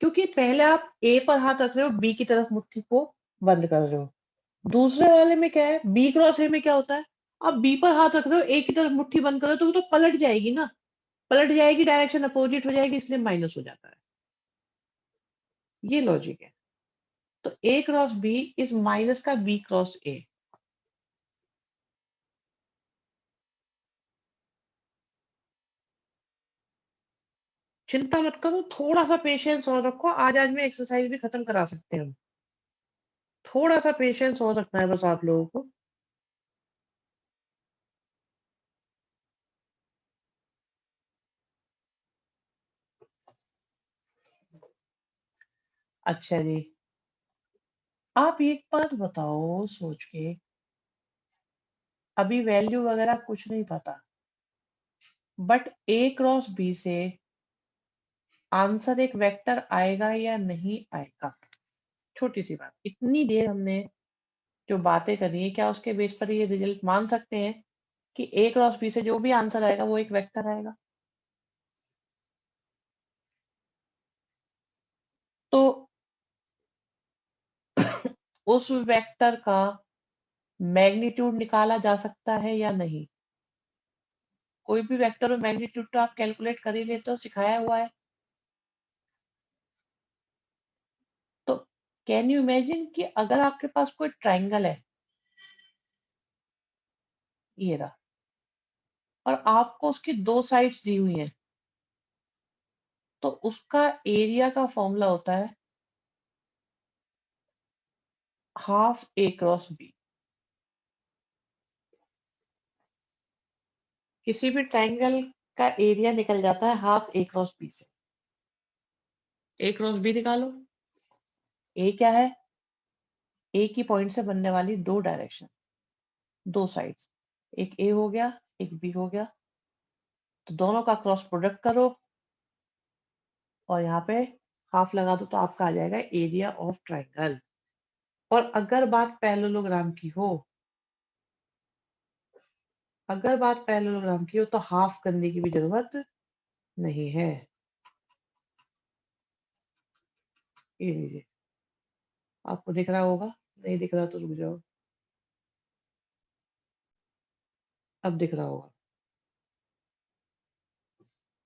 क्योंकि पहले आप ए पर हाथ रख रहे हो, बी की तरफ मुट्ठी को बंद कर रहे हो। दूसरे वाले में क्या है, बी क्रॉस ए में क्या होता है, आप बी पर हाथ रख रहे हो, ए की तरफ मुट्ठी बंद करो तो वो तो पलट जाएगी ना, पलट जाएगी, डायरेक्शन अपोजिट हो जाएगी, इसलिए माइनस हो जाता है। ये लॉजिक है। तो ए क्रॉस बी इज माइनस का बी क्रॉस ए। चिंता मत करो, थोड़ा सा पेशेंस और रखो, आज में एक्सरसाइज भी खत्म करा सकते हैं हम। थोड़ा सा पेशेंस और रखना है बस आप लोगों को। अच्छा जी, आप एक बात बताओ सोच के, अभी वैल्यू वगैरह कुछ नहीं पता, बट ए क्रॉस बी से आंसर एक वेक्टर आएगा या नहीं आएगा? छोटी सी बात, इतनी देर हमने जो बातें करी है, क्या उसके बेस पर ये रिजल्ट मान सकते हैं कि ए क्रॉस बी से जो भी आंसर आएगा वो एक वेक्टर आएगा? तो उस वेक्टर का मैग्नीट्यूड निकाला जा सकता है या नहीं? कोई भी वेक्टर और मैग्नीट्यूड तो आप कैलकुलेट कर ही लेते हो, सिखाया हुआ है। तो कैन यू इमेजिन कि अगर आपके पास कोई ट्रायंगल है, ये रहा, और आपको उसकी दो साइड्स दी हुई हैं, तो उसका एरिया का फॉर्मूला होता है हाफ ए क्रॉस बी। किसी भी ट्रायंगल का एरिया निकल जाता है हाफ ए क्रॉस बी से। ए क्रॉस बी निकालो। ए क्या है? ए की पॉइंट से बनने वाली दो डायरेक्शन, दो साइड्स, एक ए हो गया, एक बी हो गया, तो दोनों का क्रॉस प्रोडक्ट करो और यहाँ पे हाफ लगा दो तो आपका आ जाएगा एरिया ऑफ ट्रायंगल। और अगर बात पैरेललोग्राम की हो तो हाफ करने की भी जरूरत नहीं है। ये लीजिए, आपको दिख रहा होगा, नहीं दिख रहा तो रुक जाओ, अब दिख रहा होगा।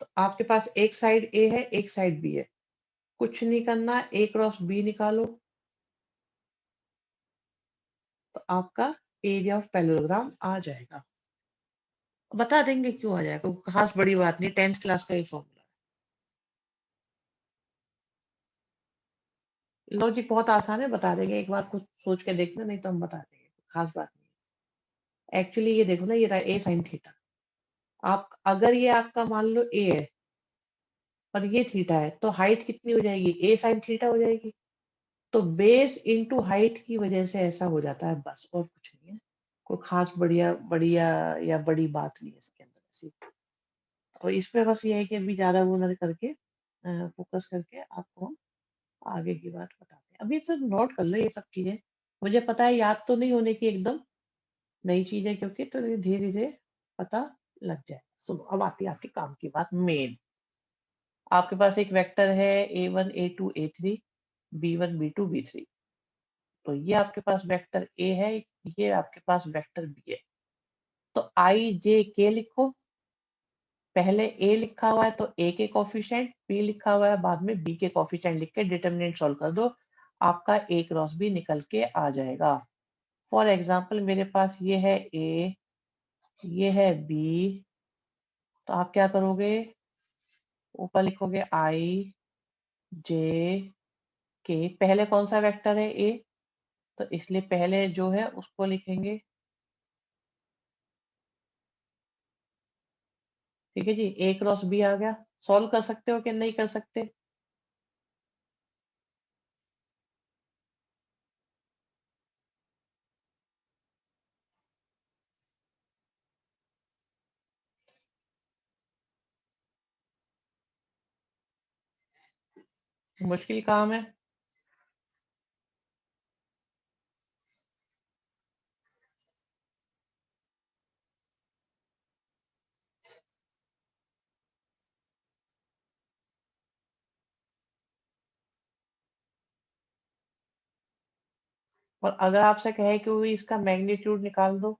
तो आपके पास एक साइड ए है, एक साइड बी है, कुछ नहीं करना, ए क्रॉस बी निकालो, तो आपका एरिया ऑफ पैरेललोग्राम आ जाएगा। बता देंगे क्यों आ जाएगा, कोई खास बड़ी बात नहीं, 10th क्लास का ही फॉर्मूला है। लॉजिक बहुत आसान है, बता देंगे, एक बार कुछ सोच के देखना, नहीं तो हम बता देंगे, खास बात नहीं है। एक्चुअली ये देखो ना, ये रहा ए साइन थीटा। आप अगर ये आपका मान लो ए है और ये थीटा है, तो हाइट कितनी हो जाएगी, ए साइन थीटा हो जाएगी। तो बेस इनटू हाइट की वजह से ऐसा हो जाता है, बस और कुछ नहीं है। कोई खास बढ़िया बढ़िया या बड़ी बात नहीं है इसके अंदर ऐसी। और इसमें बस ये है कि अभी ज्यादा वो ना करके फोकस करके आपको हम आगे की बात बताते हैं। अभी सब नोट कर लो ये सब चीजें। मुझे पता है याद तो नहीं होने की एकदम नई चीजें, क्योंकि तो धीरे धीरे पता लग जाए। सुनो, अब आती है आपके काम की बात मेन। आपके पास एक वेक्टर है a1 a2 a3 b1 b2 b3। तो ये आपके पास वेक्टर ए है, ये आपके पास वेक्टर बी है। तो आई जे के लिखो। पहले ए लिखा हुआ है तो ए के कोफिशिएंट, बी लिखा हुआ है बाद में बी के कोफिशिएंट लिख के डिटरमिनेंट सॉल्व कर दो। आपका ए क्रॉस बी निकल के आ जाएगा। फॉर एग्जाम्पल मेरे पास ये है ए, ये है बी। तो आप क्या करोगे, ऊपर लिखोगे आई जे के। पहले कौन सा वेक्टर है, ए, तो इसलिए पहले जो है उसको लिखेंगे। ठीक है जी, ए क्रॉस बी आ गया। सॉल्व कर सकते हो कि नहीं कर सकते। मुश्किल काम है। और अगर आपसे कहे कि वो इसका मैग्नीट्यूड निकाल दो,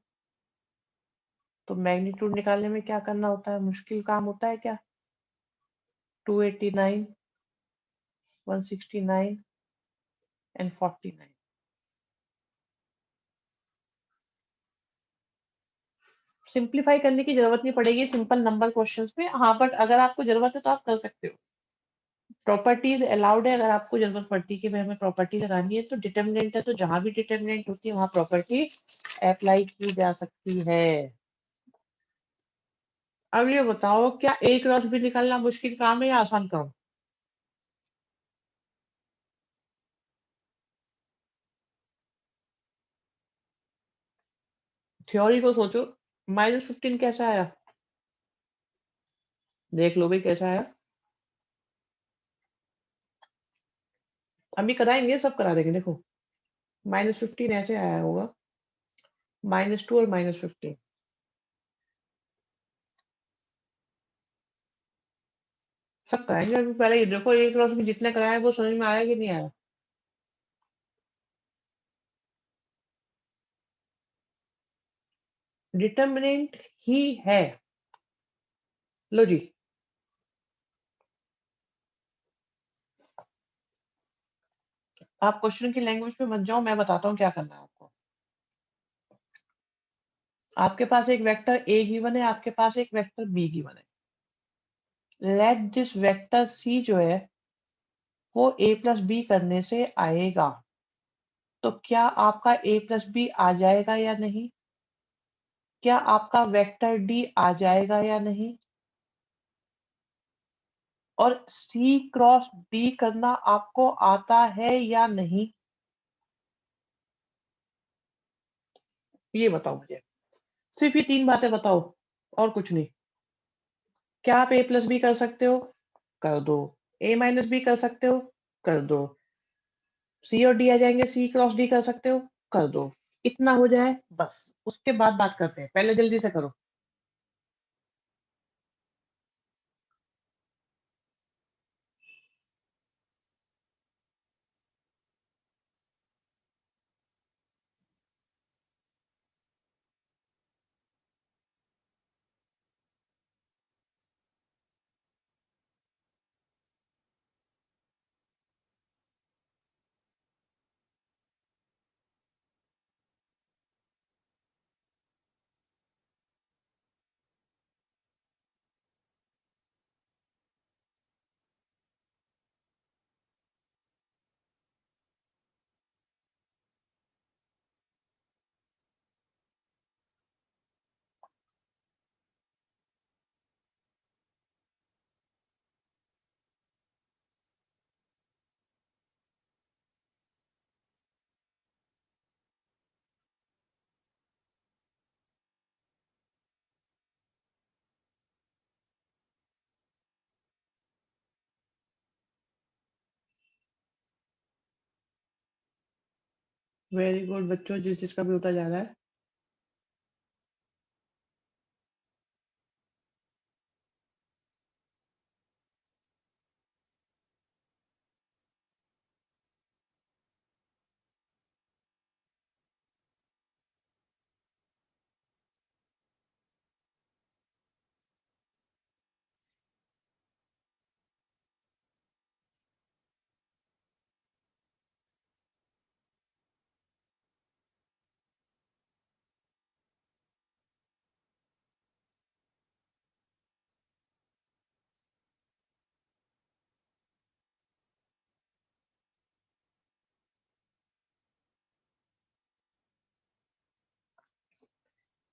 तो मैग्नीट्यूड निकालने में क्या करना होता है, मुश्किल काम होता है क्या। 289, 169 एंड 49। सिंप्लीफाई करने की जरूरत नहीं पड़ेगी सिंपल नंबर क्वेश्चंस में, हाँ, बट अगर आपको जरूरत है तो आप कर सकते हो। प्रॉपर्टीज अलाउड है, अगर आपको जरूरत पड़ती है कि भाई हमें प्रॉपर्टी लगानी है, तो डिटर्मिनेंट है तो जहां भी डिटर्मिनेंट होती है वहां प्रॉपर्टी अप्लाई की जा सकती है। अब ये बताओ, क्या ए क्रॉस बी निकालना मुश्किल काम है या आसान काम। थ्योरी को सोचो। -15 कैसा आया, देख लो भाई कैसा आया। अभी कराएंगे, सब करा देंगे, देखो। -15 ऐसे आया होगा, -2 और -15। सब कराएंगे, अभी पहले ये देखो एक क्रॉस में जितने कराए वो समझ में आया कि नहीं आया। डिटर्मिनेंट ही है। लो जी, आप क्वेश्चन की लैंग्वेज पे मत जाओ, मैं बताता हूँ क्या करना है आपको। आपके पास एक वेक्टर ए गिवन है, आपके पास एक वेक्टर बी गिवन है। लेट दिस वेक्टर सी जो है वो ए प्लस बी करने से आएगा। तो क्या आपका ए प्लस बी आ जाएगा या नहीं, क्या आपका वेक्टर डी आ जाएगा या नहीं, और सी क्रॉस डी करना आपको आता है या नहीं, ये बताओ मुझे। सिर्फ ये 3 बातें बताओ, और कुछ नहीं। क्या आप ए प्लस बी कर सकते हो, कर दो। ए माइनस बी कर सकते हो, कर दो। सी और डी आ जाएंगे, सी क्रॉस डी कर सकते हो, कर दो। इतना हो जाए बस, उसके बाद बात करते हैं, पहले जल्दी से करो। वेरी गुड बच्चों, जिस जिसका भी होता जा रहा है।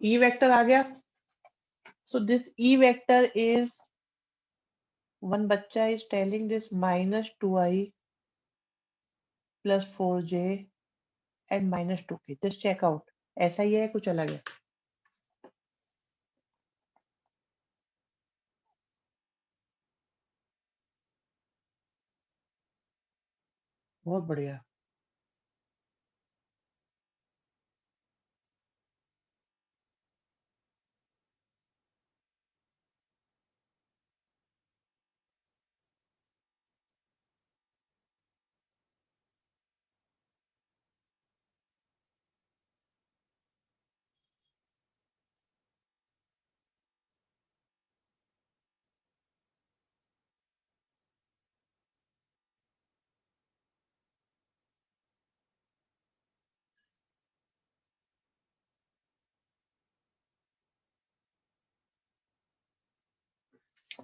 ई वेक्टर आ गया। So this E vector is, one बच्चा is telling this minus 2i plus 4j and minus 2k. Just check out. ऐसा ही है कुछ अलग है? बहुत बढ़िया।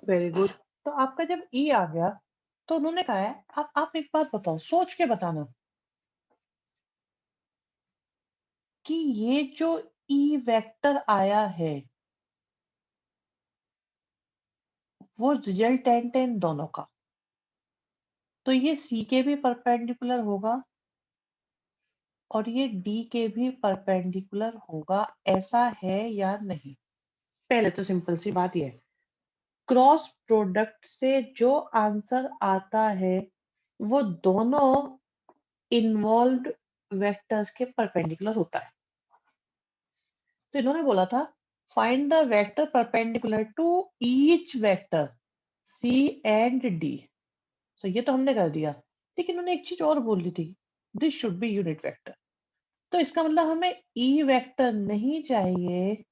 Very good. तो आपका जब ई आ गया तो उन्होंने कहा है, आप एक बात बताओ, सोच के बताना कि ये जो ई वेक्टर आया है वो रिजल्टेंट है इन दोनों का, तो ये सी के भी परपेंडिकुलर होगा और ये डी के भी परपेंडिकुलर होगा, ऐसा है या नहीं? पहले तो सिंपल सी बात ये है, क्रॉस प्रोडक्ट से जो आंसर आता है वो दोनों इन्वॉल्व्ड वेक्टर्स के परपेंडिकुलर होता है। तो इन्होंने बोला था find the vector perpendicular to each vector c and d. So ये तो हमने कर दिया, लेकिन उन्होंने एक चीज और बोल दी थी, this should be unit vector. तो इसका मतलब हमें ई वेक्टर नहीं चाहिए,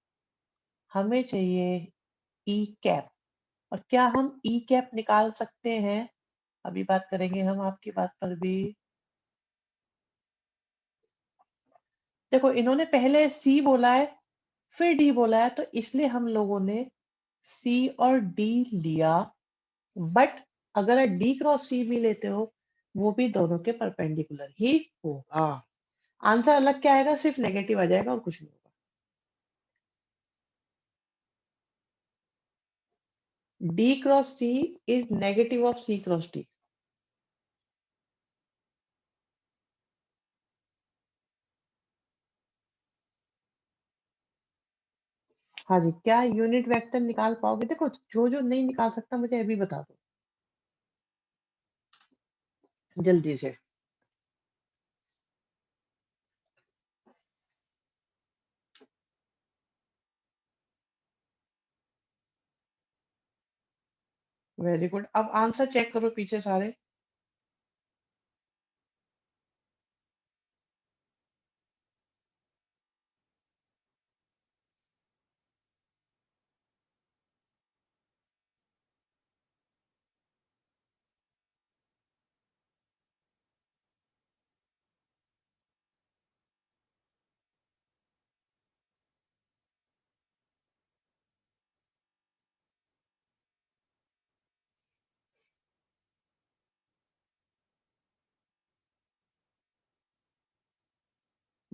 हमें चाहिए ई कैप। और क्या हम ई कैप निकाल सकते हैं? अभी बात करेंगे हम आपकी बात पर भी। देखो इन्होंने पहले सी बोला है फिर डी बोला है, तो इसलिए हम लोगों ने सी और डी लिया। बट अगर डी क्रॉस सी भी लेते हो वो भी दोनों के परपेंडिकुलर ही होगा। आंसर अलग क्या आएगा? सिर्फ नेगेटिव आ जाएगा और कुछ नहीं होगा। D cross C is negative of C cross D. हाँ जी, क्या यूनिट वेक्टर निकाल पाओगे? देखो जो जो नहीं निकाल सकता मुझे अभी बता दो जल्दी से। Very good. अब आंसर चेक करो पीछे सारे।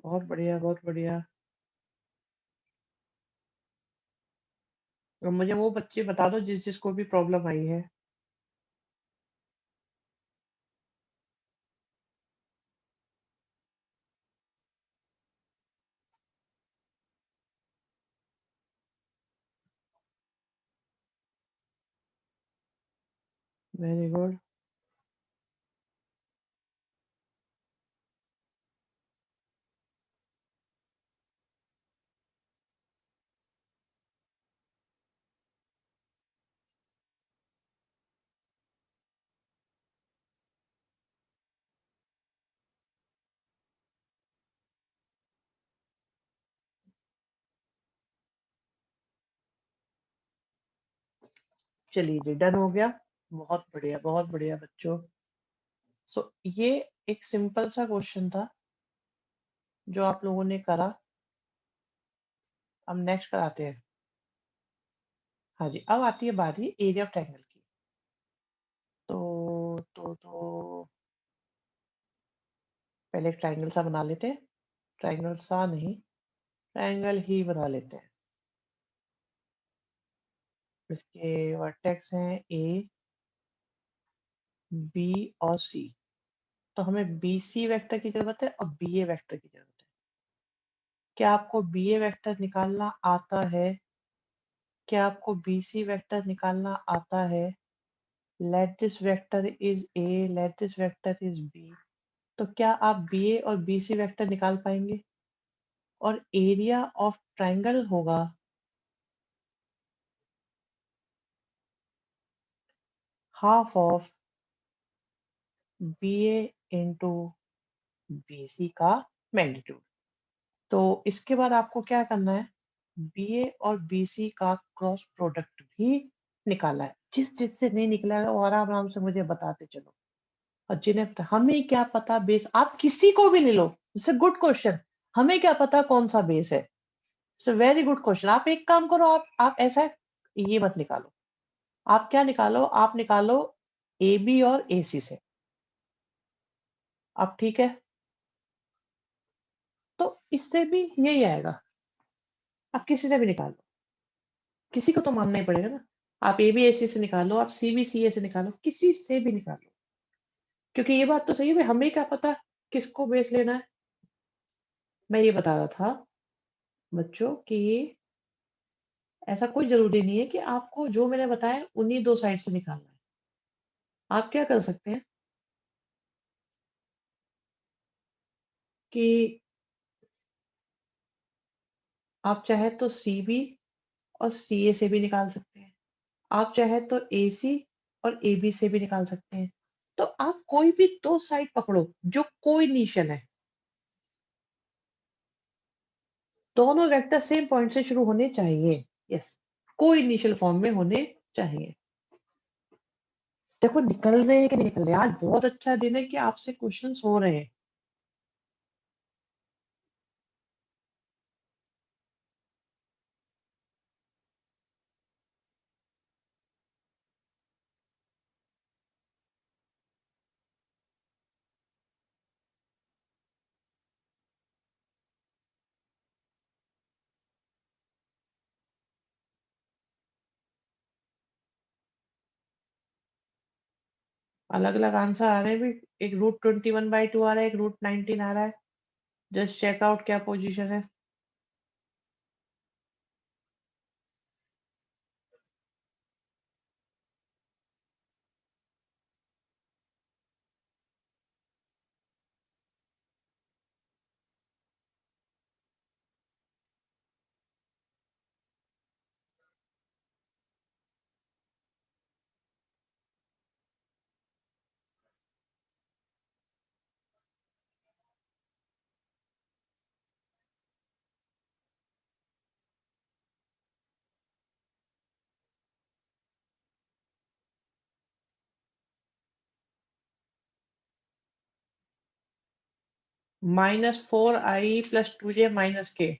बहुत बढ़िया, बहुत बढ़िया। अब मुझे वो बच्चे बता दो जिस जिसको भी प्रॉब्लम आई है। Very good. चलिए जी, डन हो गया। बहुत बढ़िया बच्चों। ये एक सिंपल सा क्वेश्चन था जो आप लोगों ने करा। अब नेक्स्ट कराते हैं। हाँ जी, अब आती है बारी एरिया ऑफ ट्रायंगल की। तो पहले एक ट्रायंगल सा बना लेते हैं। ट्रायंगल सा नहीं, ट्रायंगल ही बना लेते हैं। इसके वर्टेक्स हैं ए, बी और सी। तो हमें बी सी वेक्टर की जरूरत है और बी ए वेक्टर की जरूरत है। क्या आपको बी ए वेक्टर निकालना आता है? क्या आपको बी सी वेक्टर निकालना आता है? Let this vector is A, let this vector is B. तो क्या आप बी ए और बी सी वेक्टर निकाल पाएंगे? और एरिया ऑफ ट्रायंगल होगा half of B A into B C का मैग्नीट्यूड। तो इसके बाद आपको क्या करना है? बीए और बीसी का क्रॉस प्रोडक्ट भी निकाला है। जिससे नहीं निकला है वो आराम आराम से मुझे बताते चलो। और जिन्हें हमें क्या पता बेस, आप किसी को भी ले लो, इट्स अ गुड क्वेश्चन। हमें क्या पता कौन सा बेस है? It's a very good question. आप एक काम करो, आप ऐसा है, ये मत निकालो। आप क्या निकालो? आप निकालो ए बी और ए सी से। अब ठीक है, तो इससे भी यही आएगा। आप किसी से भी निकालो, किसी को तो मानना ही पड़ेगा ना। आप ए बी ए सी से निकालो, आप सी बी सी ए से निकालो, किसी से भी निकालो। क्योंकि ये बात तो सही है भाई, हमें क्या पता किसको बेस लेना है। मैं ये बता रहा था बच्चों कि ऐसा कोई जरूरी नहीं है कि आपको जो मैंने बताया उन्हीं दो साइड से निकालना है। आप क्या कर सकते हैं कि आप चाहे तो सी बी और सी ए से भी निकाल सकते हैं। आप चाहे तो ए सी और ए बी से भी निकाल सकते हैं। तो आप कोई भी दो साइड पकड़ो जो कोई इनिशियल है। दोनों वेक्टर सेम पॉइंट से शुरू होने चाहिए। यस, कोई इनिशियल फॉर्म में होने चाहिए। देखो निकल रहे हैं कि नहीं निकल रहे हैं। आज बहुत अच्छा दिन है कि आपसे क्वेश्चंस हो रहे हैं। अलग अलग आंसर आ रहे हैं भी। एक √21/2 आ रहा है, एक √19 आ रहा है। जस्ट चेक आउट क्या पोजीशन है। -4i + 2j - k।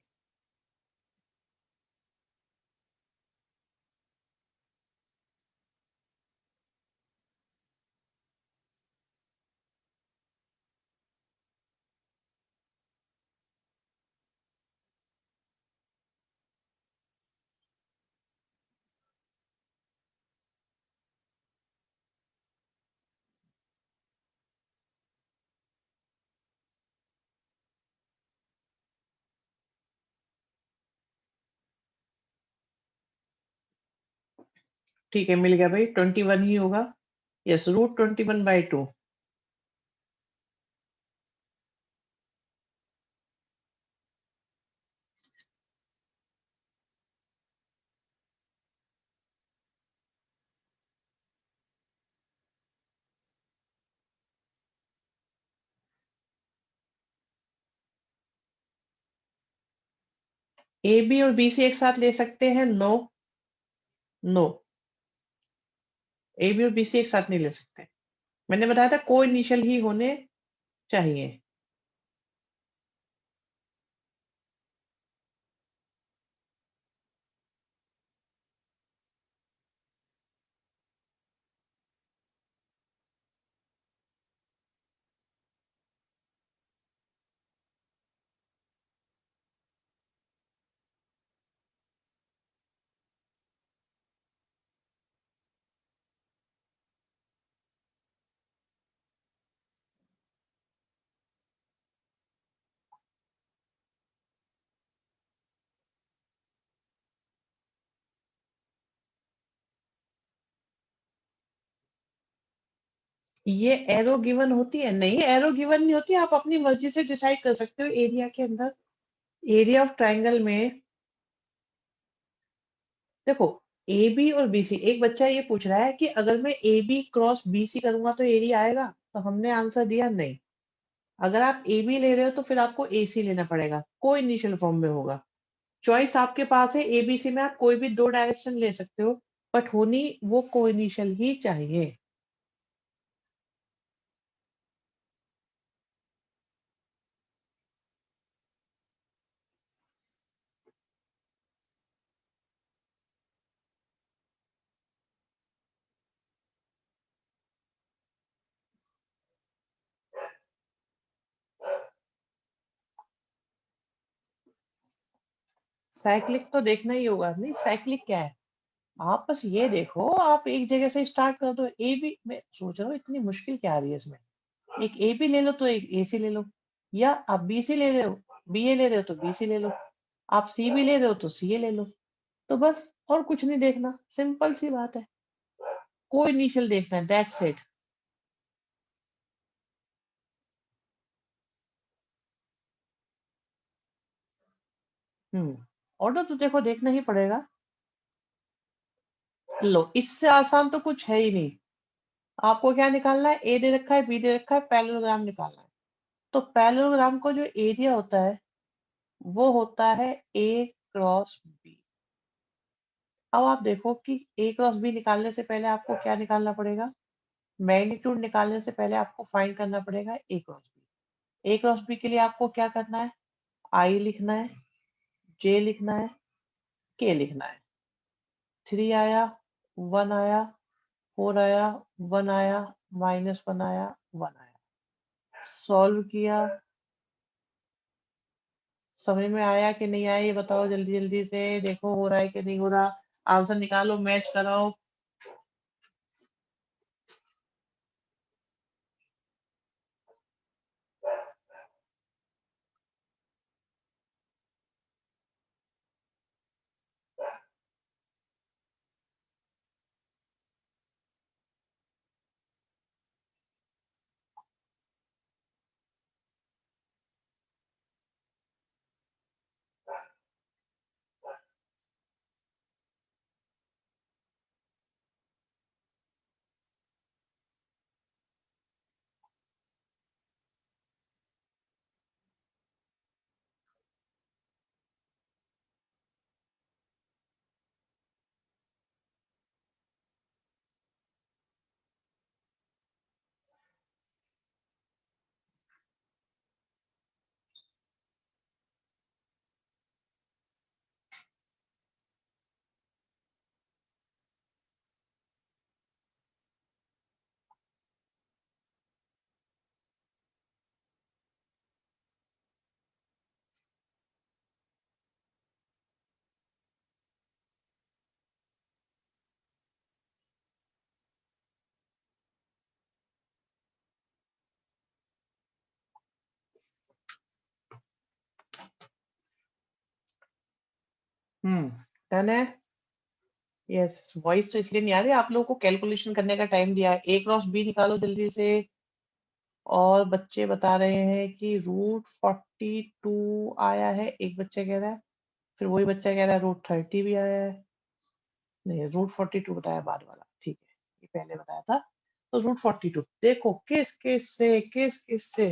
ठीक है, मिल गया भाई, 21 ही होगा। यस, √21/2। ए बी और बी सी एक साथ ले सकते हैं? No, no. ए बी और बी सी एक साथ नहीं ले सकते। मैंने बताया था को इनिशियल ही होने चाहिए। ये एरो गिवन होती है? नहीं, एरो गिवन नहीं होती, आप अपनी मर्ज़ी से डिसाइड कर सकते हो एरिया के अंदर। एरिया ऑफ ट्रायंगल में देखो, एबी और बीसी, एक बच्चा ये पूछ रहा है कि अगर मैं एबी क्रॉस बीसी करूँगा तो एरिया आएगा? तो हमने आंसर दिया नहीं। अगर आप एबी ले रहे हो तो फिर आपको एसी लेना पड़ेगा, को-इनिशियल फॉर्म में होगा। चॉइस आपके पास है, एबीसी में आप कोई भी 2 डायरेक्शन ले सकते हो, बट होनी वो को-इनिशियल ही चाहिए। साइक्लिक तो देखना ही होगा। नहीं, साइक्लिक क्या है? आप बस ये देखो, आप एक जगह से स्टार्ट कर दो। ए बी, मैं सोच रहा हूँ इतनी मुश्किल क्या आ रही है इसमें। एक ए बी ले लो तो एक ए सी ले लो, या आप बी सी ले रहे हो, बी ए ले रहे हो तो बी सी ले लो, आप सी बी ले रहे हो तो सी ए ले लो। तो बस और कुछ नहीं देखना, सिंपल सी बात है। को इनिशियल देखना है, दैट्स इट। ऑर्डर तो देखो देखना ही पड़ेगा। लो, इससे आसान तो कुछ है ही नहीं। आपको क्या निकालना है? ए दे रखा है, बी दे रखा है, पैरेललोग्राम निकालना है। तो पैरेललोग्राम का जो एरिया होता है वो होता है ए क्रॉस बी। अब आप देखो कि ए क्रॉस बी निकालने से पहले आपको क्या निकालना पड़ेगा? मैग्नीट्यूड निकालने से पहले आपको फाइंड करना पड़ेगा ए क्रॉस बी। ए क्रॉस बी के लिए आपको क्या करना है? आई लिखना है, जे लिखना है, के लिखना है। 3 आया, 1 आया, 4 आया, 1 आया, -1 आया, 1 आया। सॉल्व किया, समझ में आया कि नहीं आया ये बताओ जल्दी जल्दी से। देखो हो रहा है कि नहीं हो रहा, आंसर निकालो, मैच कराओ। डन है। यस, वॉइस तो इसलिए नहीं आ रही, आप लोगों को कैलकुलेशन करने का टाइम दिया है। ए क्रॉस बी निकालो जल्दी से। और बच्चे बता रहे हैं कि √42 आया है, एक बच्चा कह रहा है। फिर वही बच्चा कह रहा है √30 भी आया है। नहीं, √42 बताया बाद वाला, ठीक है। ये पहले बताया था। तो √42 देखो किस किस से।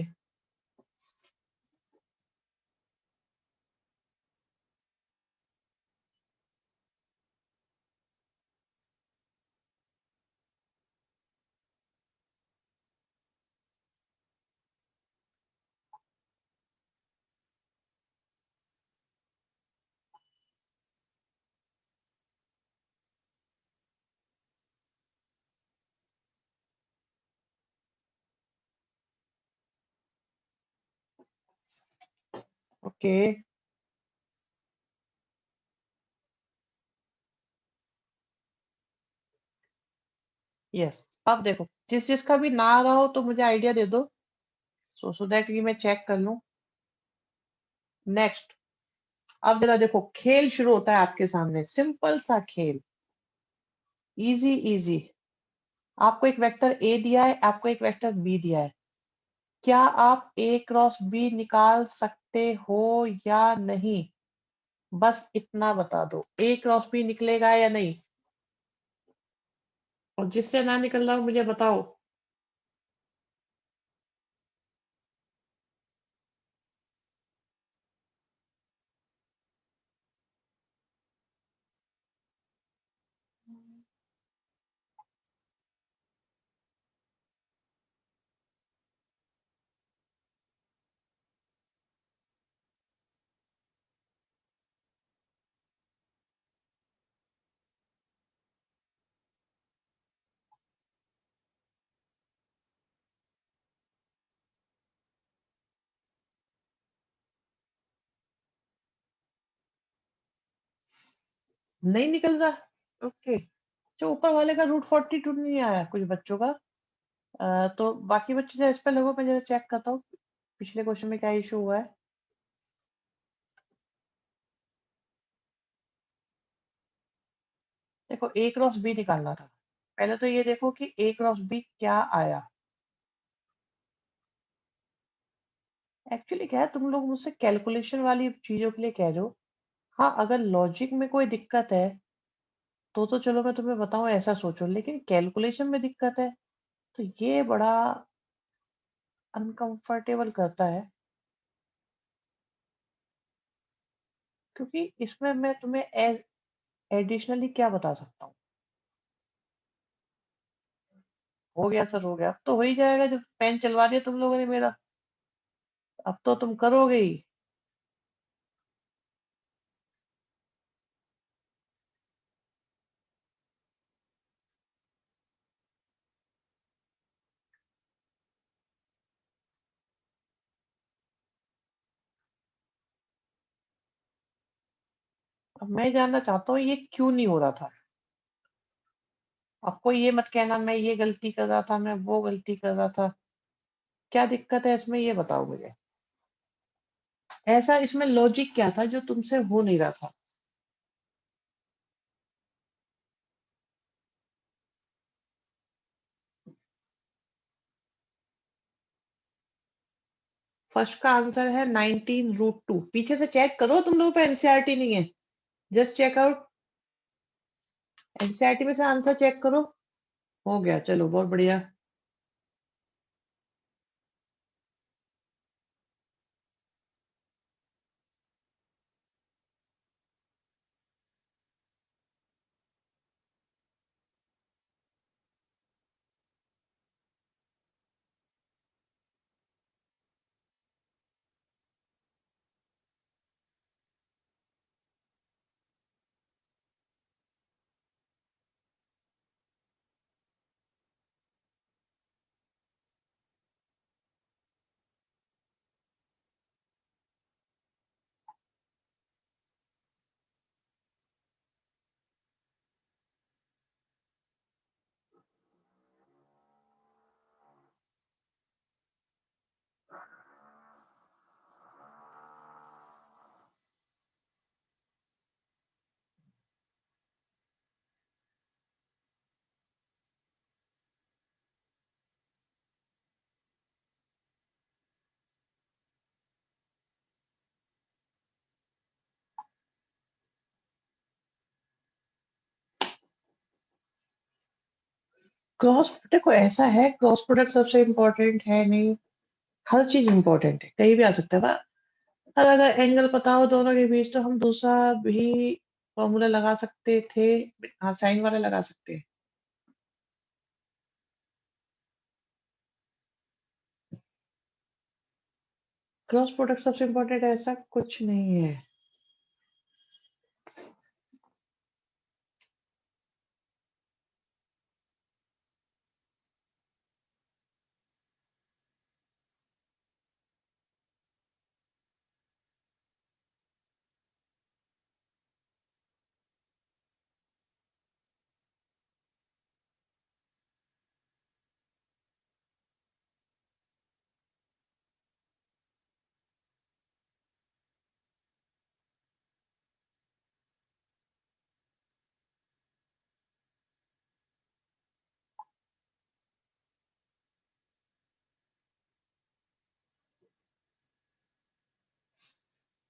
ओके। यस। अब देखो, जिस चीज का भी ना आ रहा हो तो मुझे आइडिया दे दो, सो दैट कि मैं चेक कर लूं। नेक्स्ट। अब जरा देखो, खेल शुरू होता है आपके सामने, सिंपल सा खेल, इजी इजी। आपको एक वेक्टर ए दिया है, आपको एक वेक्टर बी दिया है। क्या आप ए क्रॉस बी निकाल सकते हो या नहीं? बस इतना बता दो, ए क्रॉस बी निकलेगा या नहीं? और जिससे ना निकल रहा हो मुझे बताओ। नहीं निकल रहा? ओके। जो ऊपर वाले का √42 नहीं आया कुछ बच्चों का। तो बाकी बच्चे जरा इस पे लगो, मैं जरा चेक करता हूँ पिछले क्वेश्चन में क्या इशू हुआ है। देखो, ए क्रॉस बी निकालना था। पहले तो ये देखो कि ए क्रॉस बी क्या आया। एक्चुअली क्या है, तुम लोग मुझसे कैलकुलेशन वाली चीजों के लिए कह रहे हो। हाँ, अगर लॉजिक में कोई दिक्कत है तो चलो मैं तुम्हें बताऊं ऐसा सोचो, लेकिन कैलकुलेशन में दिक्कत है तो ये बड़ा अनकंफर्टेबल करता है। क्योंकि इसमें मैं तुम्हें एडिशनली क्या बता सकता हूँ। हो गया सर, हो गया। अब तो हो ही जाएगा, जब पेन चलवा दिया तुम लोगों ने मेरा। अब तो तुम करोगे ही। अब मैं जानना चाहता हूँ ये क्यों नहीं हो रहा था। अब कोई ये मत कहना मैं ये गलती कर रहा था, मैं वो गलती कर रहा था। क्या दिक्कत है इसमें, ये बताओ मुझे। ऐसा इसमें लॉजिक क्या था जो तुमसे हो नहीं रहा था? फर्स्ट का आंसर है 19√2। पीछे से चेक करो, तुम लोगों पे एनसीईआरटी नहीं है। जस्ट चेक आउट, एनसीईआरटी में से आंसर चेक करो। हो गया, चलो बहुत बढ़िया। क्रॉस देखो, ऐसा है, क्रॉस प्रोडक्ट सबसे इम्पोर्टेंट है नहीं। हर चीज इम्पोर्टेंट है, कहीं भी आ सकता है। पर अगर एंगल पता हो दोनों के बीच तो हम दूसरा भी फॉर्मूला लगा सकते थे। हाँ, साइन वाला लगा सकते हैं। क्रॉस प्रोडक्ट सबसे इम्पोर्टेंट है, ऐसा कुछ नहीं है।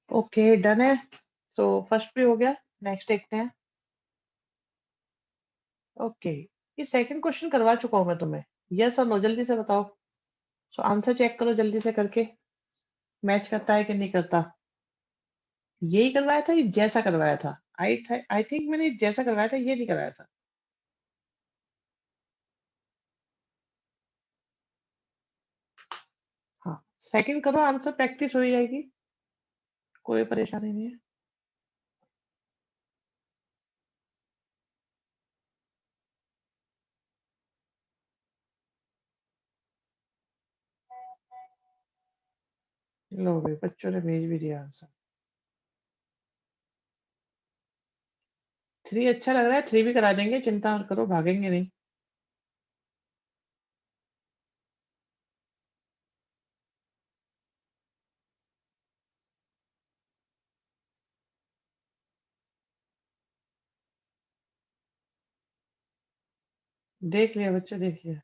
ओके, डन है। सो फर्स्ट भी हो गया। नेक्स्ट देखते हैं। ओके, ये सेकंड क्वेश्चन करवा चुका हूँ मैं तुम्हें। यस और नो जल्दी से बताओ। सो आंसर चेक करो जल्दी से करके, मैच करता है कि नहीं करता। यही करवाया था, ये जैसा करवाया था। आई थिंक मैंने जैसा करवाया था, ये नहीं कराया था। हाँ, सेकंड करो, आंसर प्रैक्टिस हो जाएगी, कोई परेशानी नहीं है। लो भाई, बच्चों ने भेज भी दिया आंसर। 3 अच्छा लग रहा है, 3 भी करा देंगे, चिंता मत करो, भागेंगे नहीं। देख लिया बच्चों, देख लिया।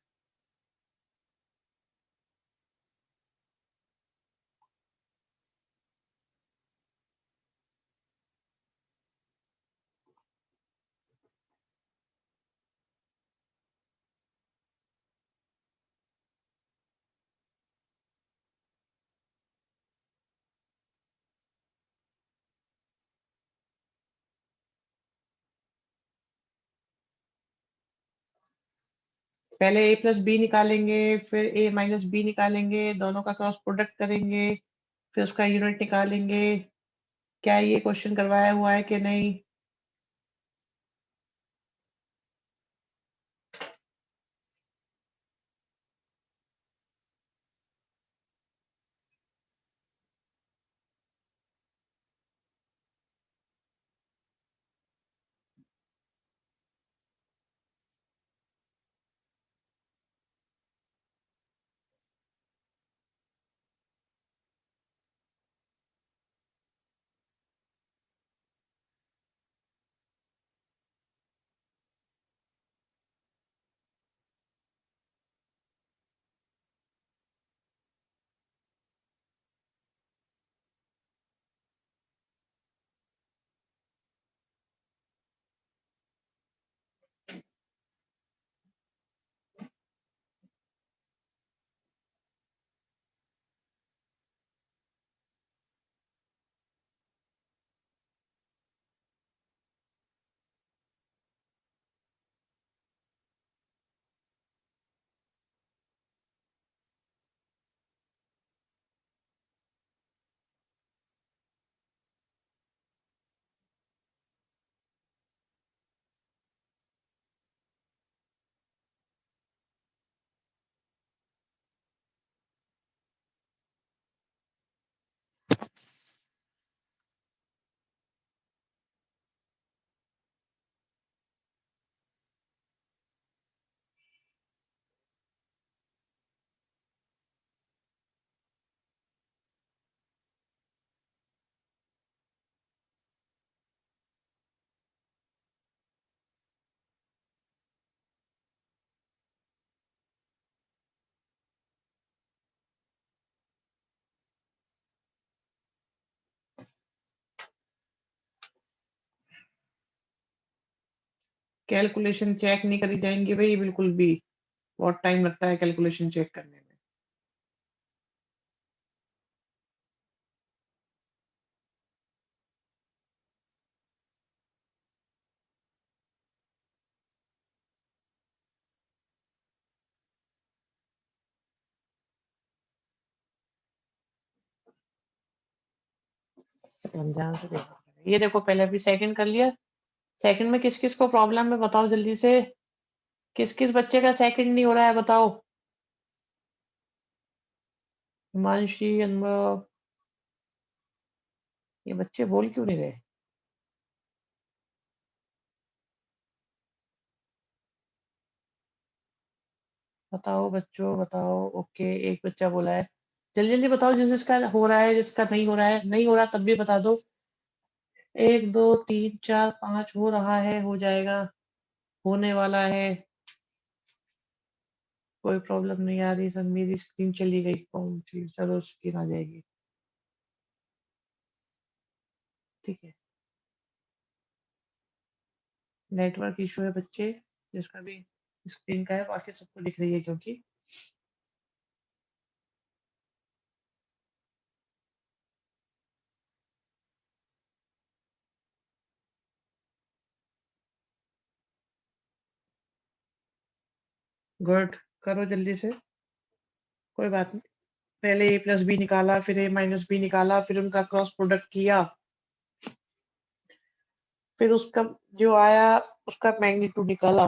पहले a प्लस बी निकालेंगे, फिर a माइनस बी निकालेंगे, दोनों का क्रॉस प्रोडक्ट करेंगे, फिर उसका यूनिट निकालेंगे। क्या ये क्वेश्चन करवाया हुआ है कि नहीं? कैलकुलेशन चेक नहीं करी जाएंगी भाई, बिल्कुल भी। बहुत टाइम लगता है कैलकुलेशन चेक करने में। हम ध्यान से देखो। ये देखो, पहले अभी सेकंड कर लिया। सेकंड में किस किस को प्रॉब्लम है बताओ जल्दी से। किस किस बच्चे का सेकंड नहीं हो रहा है बताओ। हिमांशी, अनुभव, ये बच्चे बोल क्यों नहीं रहे? बताओ बच्चों, बताओ। ओके, एक बच्चा बोला है। जल्दी जल्दी बताओ, जिस जिसका हो रहा है, जिसका नहीं हो रहा है, नहीं हो रहा तब भी बता दो। 1 2 3 4 5 हो रहा है, हो जाएगा, होने वाला है। कोई प्रॉब्लम नहीं आ रही सर, मेरी स्क्रीन चली गई। कौन सी? चलो स्क्रीन आ जाएगी। ठीक है। नेटवर्क इशू है बच्चे, जिसका भी स्क्रीन का है, बाकी सबको दिख रही है क्योंकि गुड, करो जल्दी से, कोई बात नहीं। पहले ए प्लस बी निकाला, फिर ए माइनस बी निकाला, फिर उनका क्रॉस प्रोडक्ट किया, फिर उसका जो आया उसका मैग्नीट्यूड निकाला,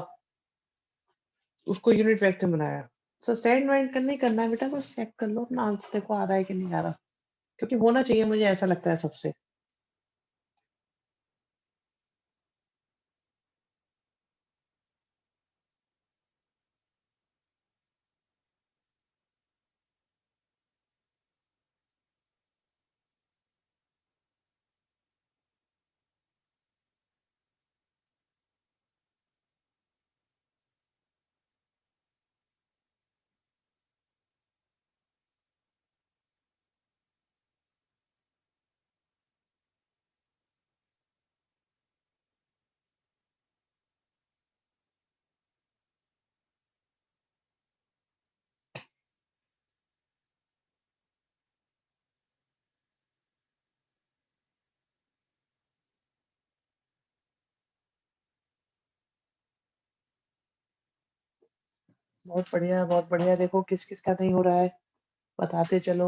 उसको यूनिट वेक्टर बनाया। सस्टेन वाइंड कर नहीं करना है बेटा, बस चेक कर लो अपना आंसर देखो आ रहा है कि नहीं आ रहा, क्योंकि होना चाहिए, मुझे ऐसा लगता है सबसे। बहुत बढ़िया, बहुत बढ़िया। देखो किस किस का नहीं हो रहा है, बताते चलो।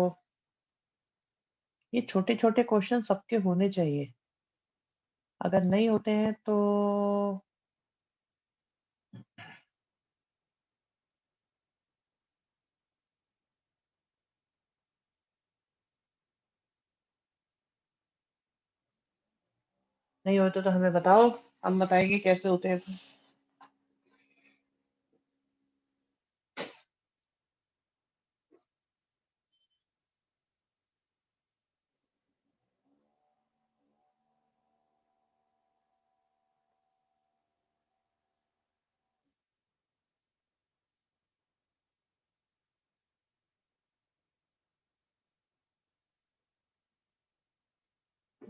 ये छोटे छोटे क्वेश्चन सबके होने चाहिए, अगर नहीं होते हैं तो नहीं होते तो हमें बताओ, हम बताएंगे कैसे होते हैं।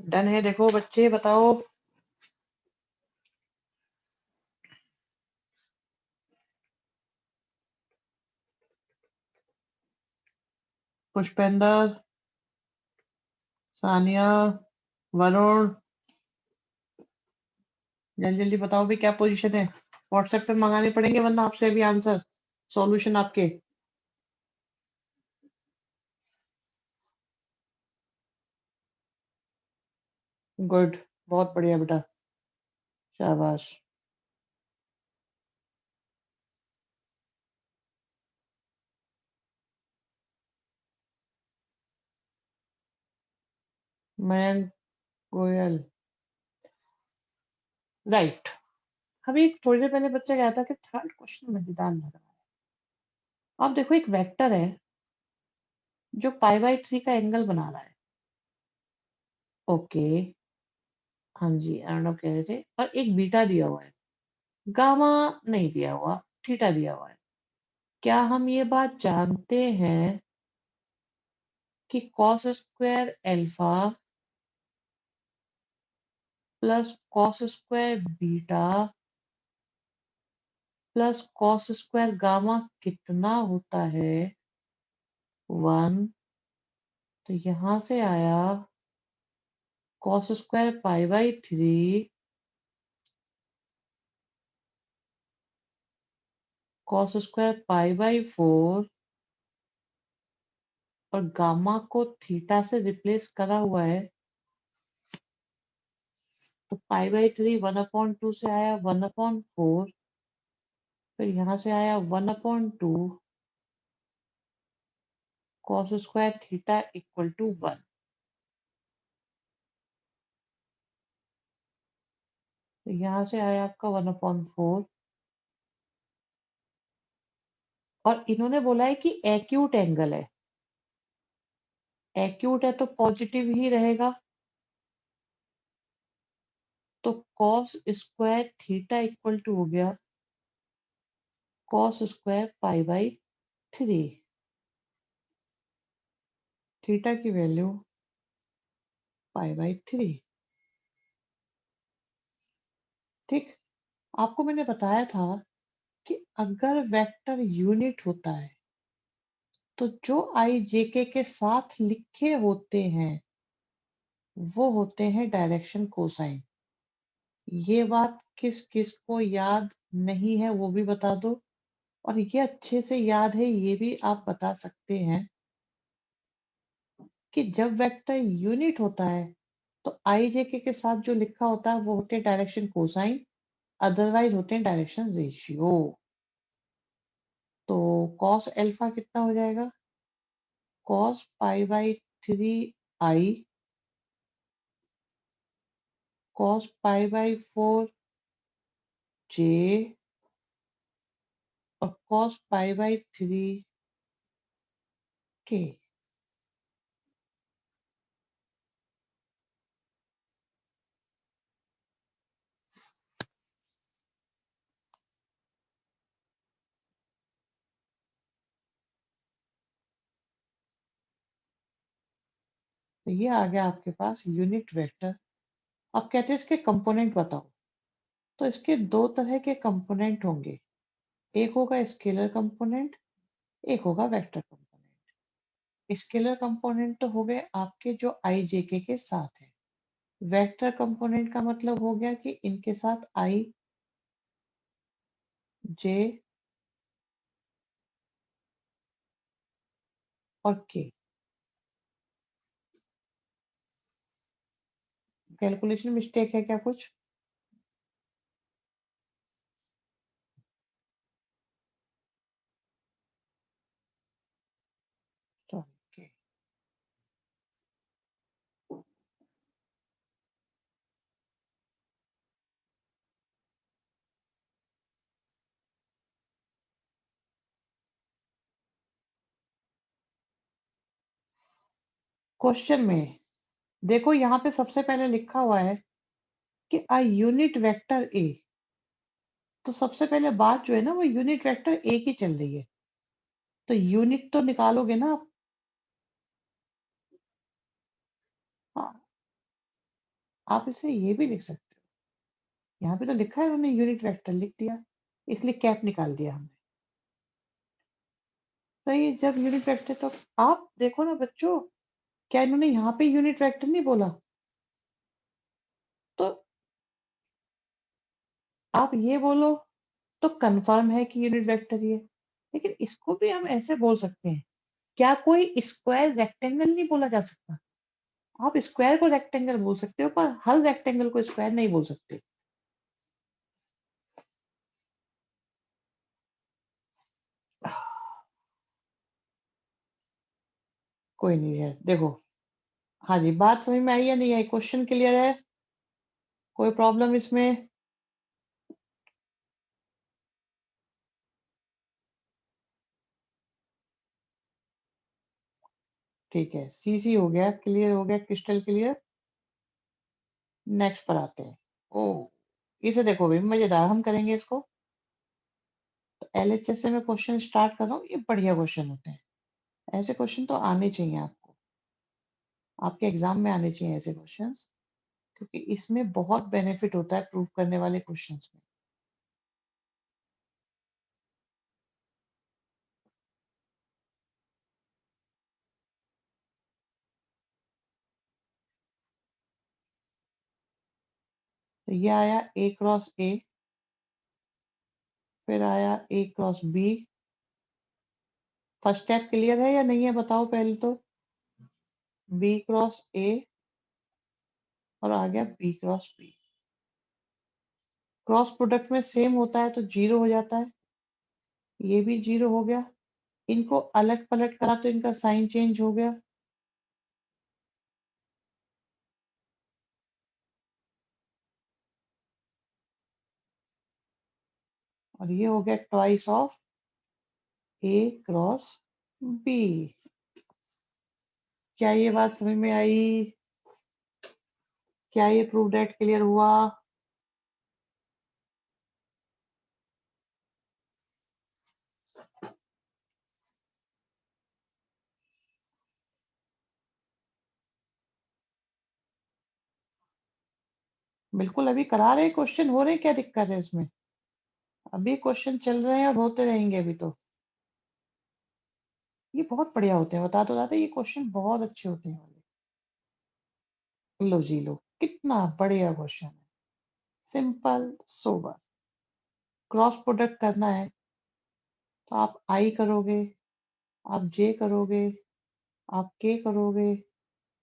डन है, देखो बच्चे बताओ। पुष्पेंद्र, सानिया, वरुण, जल्दी जल्दी बताओ भी क्या पोजीशन है। व्हाट्सएप पे मंगाने पड़ेंगे वरना आपसे भी आंसर, सॉल्यूशन आपके। गुड, बहुत बढ़िया बेटा, शाबाश। मयंक गोयल, राइट। अभी थोड़ी देर पहले बच्चा कहा था कि थर्ड क्वेश्चन मजेदार लग रहा है। अब देखो एक वेक्टर है जो पाई बाई 3 का एंगल बना रहा है। ओके, हाँ जी, अर्णव कह रहे थे, और एक बीटा दिया हुआ है, गामा नहीं दिया हुआ, थीटा दिया हुआ है। क्या हम ये बात जानते हैं कि cos square alpha plus cos square beta plus cos square gamma कितना होता है? 1। तो यहां से आया cos square pi by 3 cos square pi by 4, और गामा को थीटा से रिप्लेस करा हुआ है, तो पाई बाई 3 1/2 से आया 1/4, फिर यहाँ से आया 1/2 cos square theta equal to 1। तो यहाँ से आया आपका 1/4, और इन्होंने बोला है कि एक्यूट एंगल है। एक्यूट है तो पॉजिटिव ही रहेगा, तो cos square theta equal to हो गया cos square pi by 3। Theta की वैल्यू पाई बाई 3। ठीक। आपको मैंने बताया था कि अगर वेक्टर यूनिट होता है तो जो आई जेके के साथ लिखे होते हैं वो होते हैं डायरेक्शन कोसाइन। ये बात किस किस को याद नहीं है वो भी बता दो, और ये अच्छे से याद है ये भी आप बता सकते हैं कि जब वेक्टर यूनिट होता है तो आई जेके के साथ जो लिखा होता है वो होते हैं डायरेक्शन कोसाइन, अदरवाइज होते हैं डायरेक्शन रेशियो। तो कॉस अल्फा कितना हो जाएगा? Cos pi by 3 I cos pi by 4 जे और कॉस पाई बाई 3 के। तो ये आ गया आपके पास यूनिट वेक्टर। अब कहते हैं इसके कंपोनेंट बताओ। तो इसके दो तरह के कंपोनेंट होंगे, एक होगा स्केलर कंपोनेंट, एक होगा वेक्टर कंपोनेंट। स्केलर कंपोनेंट तो हो गए आपके जो आई जेके के साथ है। वेक्टर कंपोनेंट का मतलब हो गया कि इनके साथ आई जे और के। कैलकुलेशन मिस्टेक है क्या कुछ? सॉरी। क्वेश्चन में देखो यहाँ पे सबसे पहले लिखा हुआ है कि अ यूनिट वेक्टर ए। तो सबसे पहले बात जो है ना वो यूनिट वेक्टर ए की चल रही है। तो यूनिट तो निकालोगे ना आप। हाँ, आप इसे ये भी लिख सकते हो। यहाँ पे तो लिखा है उन्होंने यूनिट वेक्टर लिख दिया, इसलिए कैप निकाल दिया हमने। तो ये जब यूनिट वेक्टर, तो आप देखो ना बच्चों, क्या इन्होंने यहाँ पे यूनिट वेक्टर नहीं बोला? तो आप ये बोलो तो कंफर्म है कि यूनिट वेक्टर ही है। लेकिन इसको भी हम ऐसे बोल सकते हैं, क्या कोई स्क्वायर रेक्टेंगल नहीं बोला जा सकता? आप स्क्वायर को रेक्टेंगल बोल सकते हो पर हर रेक्टेंगल को स्क्वायर नहीं बोल सकते। कोई नहीं है, देखो। हाँ जी, बात समझ में आई या नहीं आई? क्वेश्चन क्लियर है? कोई प्रॉब्लम इसमें? ठीक है, सी सी हो गया, क्लियर हो गया, क्रिस्टल क्लियर। नेक्स्ट पर आते हैं। ओ, इसे देखो भाई, मजेदार हम करेंगे इसको। तो एलएचएस से मैं क्वेश्चन स्टार्ट कर रहा हूँ, ये बढ़िया क्वेश्चन होते हैं। ऐसे क्वेश्चन तो आने चाहिए आपको, आपके एग्जाम में आने चाहिए ऐसे क्वेश्चंस, क्योंकि इसमें बहुत बेनिफिट होता है प्रूव करने वाले क्वेश्चंस में। तो ये आया ए क्रॉस ए, फिर आया a cross b. First step clear है या नहीं है बताओ पहले तो। बी क्रॉस ए और आ गया B cross B. Cross product में सेम होता है तो जीरो हो जाता है, ये भी जीरो हो गया। इनको अलट पलट करा तो इनका साइन चेंज हो गया। और ये हो गया twice of A cross B. क्या ये बात समझ में आई? क्या ये प्रूव दैट क्लियर हुआ? बिल्कुल अभी करा रहे हैं, क्वेश्चन हो रहे हैं, क्या दिक्कत है इसमें? अभी क्वेश्चन चल रहे हैं और होते रहेंगे अभी तो। ये बहुत बढ़िया होते हैं, बता तो रहा था ये क्वेश्चन बहुत अच्छे होते हैं वाले। लो जी लो, कितना बढ़िया क्वेश्चन है। Simple sober. क्रॉस प्रोडक्ट करना है तो आप आई करोगे, आप जे करोगे, आप के करोगे,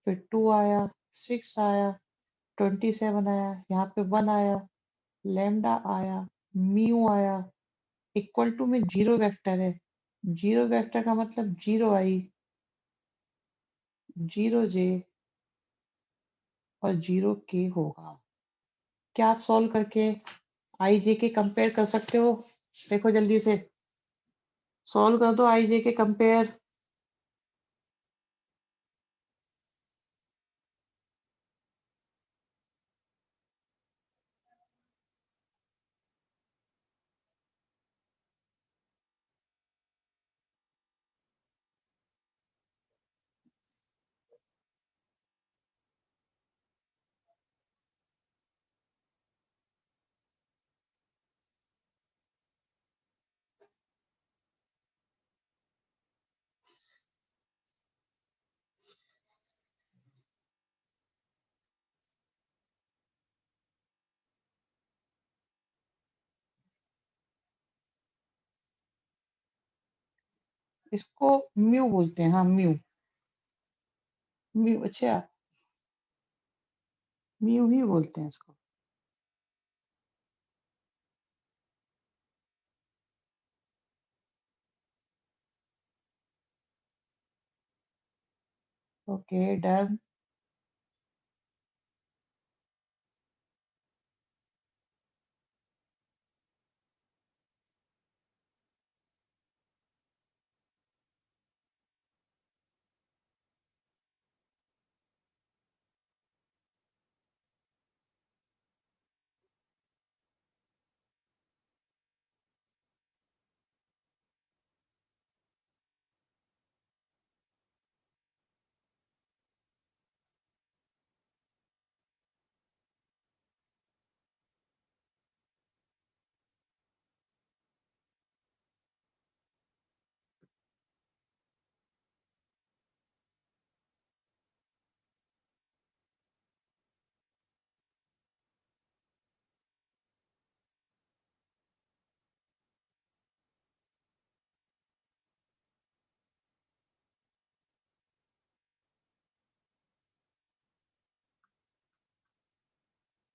फिर 2 आया, 6 आया, 27 आया, यहाँ पे 1 आया, लैम्डा आया, म्यू आया, इक्वल टू में जीरो वेक्टर है। जीरो वेक्टर का मतलब जीरो आई, जीरो जे और जीरो के होगा। क्या आप सॉल्व करके आई जे के कंपेयर कर सकते हो? देखो जल्दी से सॉल्व कर दो आई जे के कंपेयर। इसको म्यू बोलते हैं, हाँ म्यू। म्यू अच्छा, म्यू ही बोलते हैं इसको। Okay done.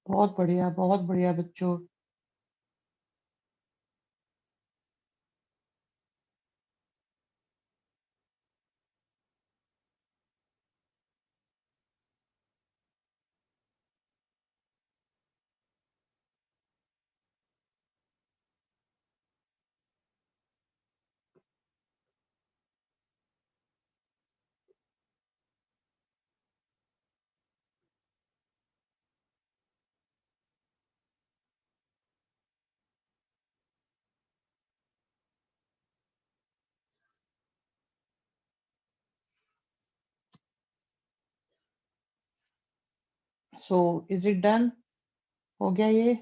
बहुत बढ़िया बच्चों। So is it done? हो गया ये?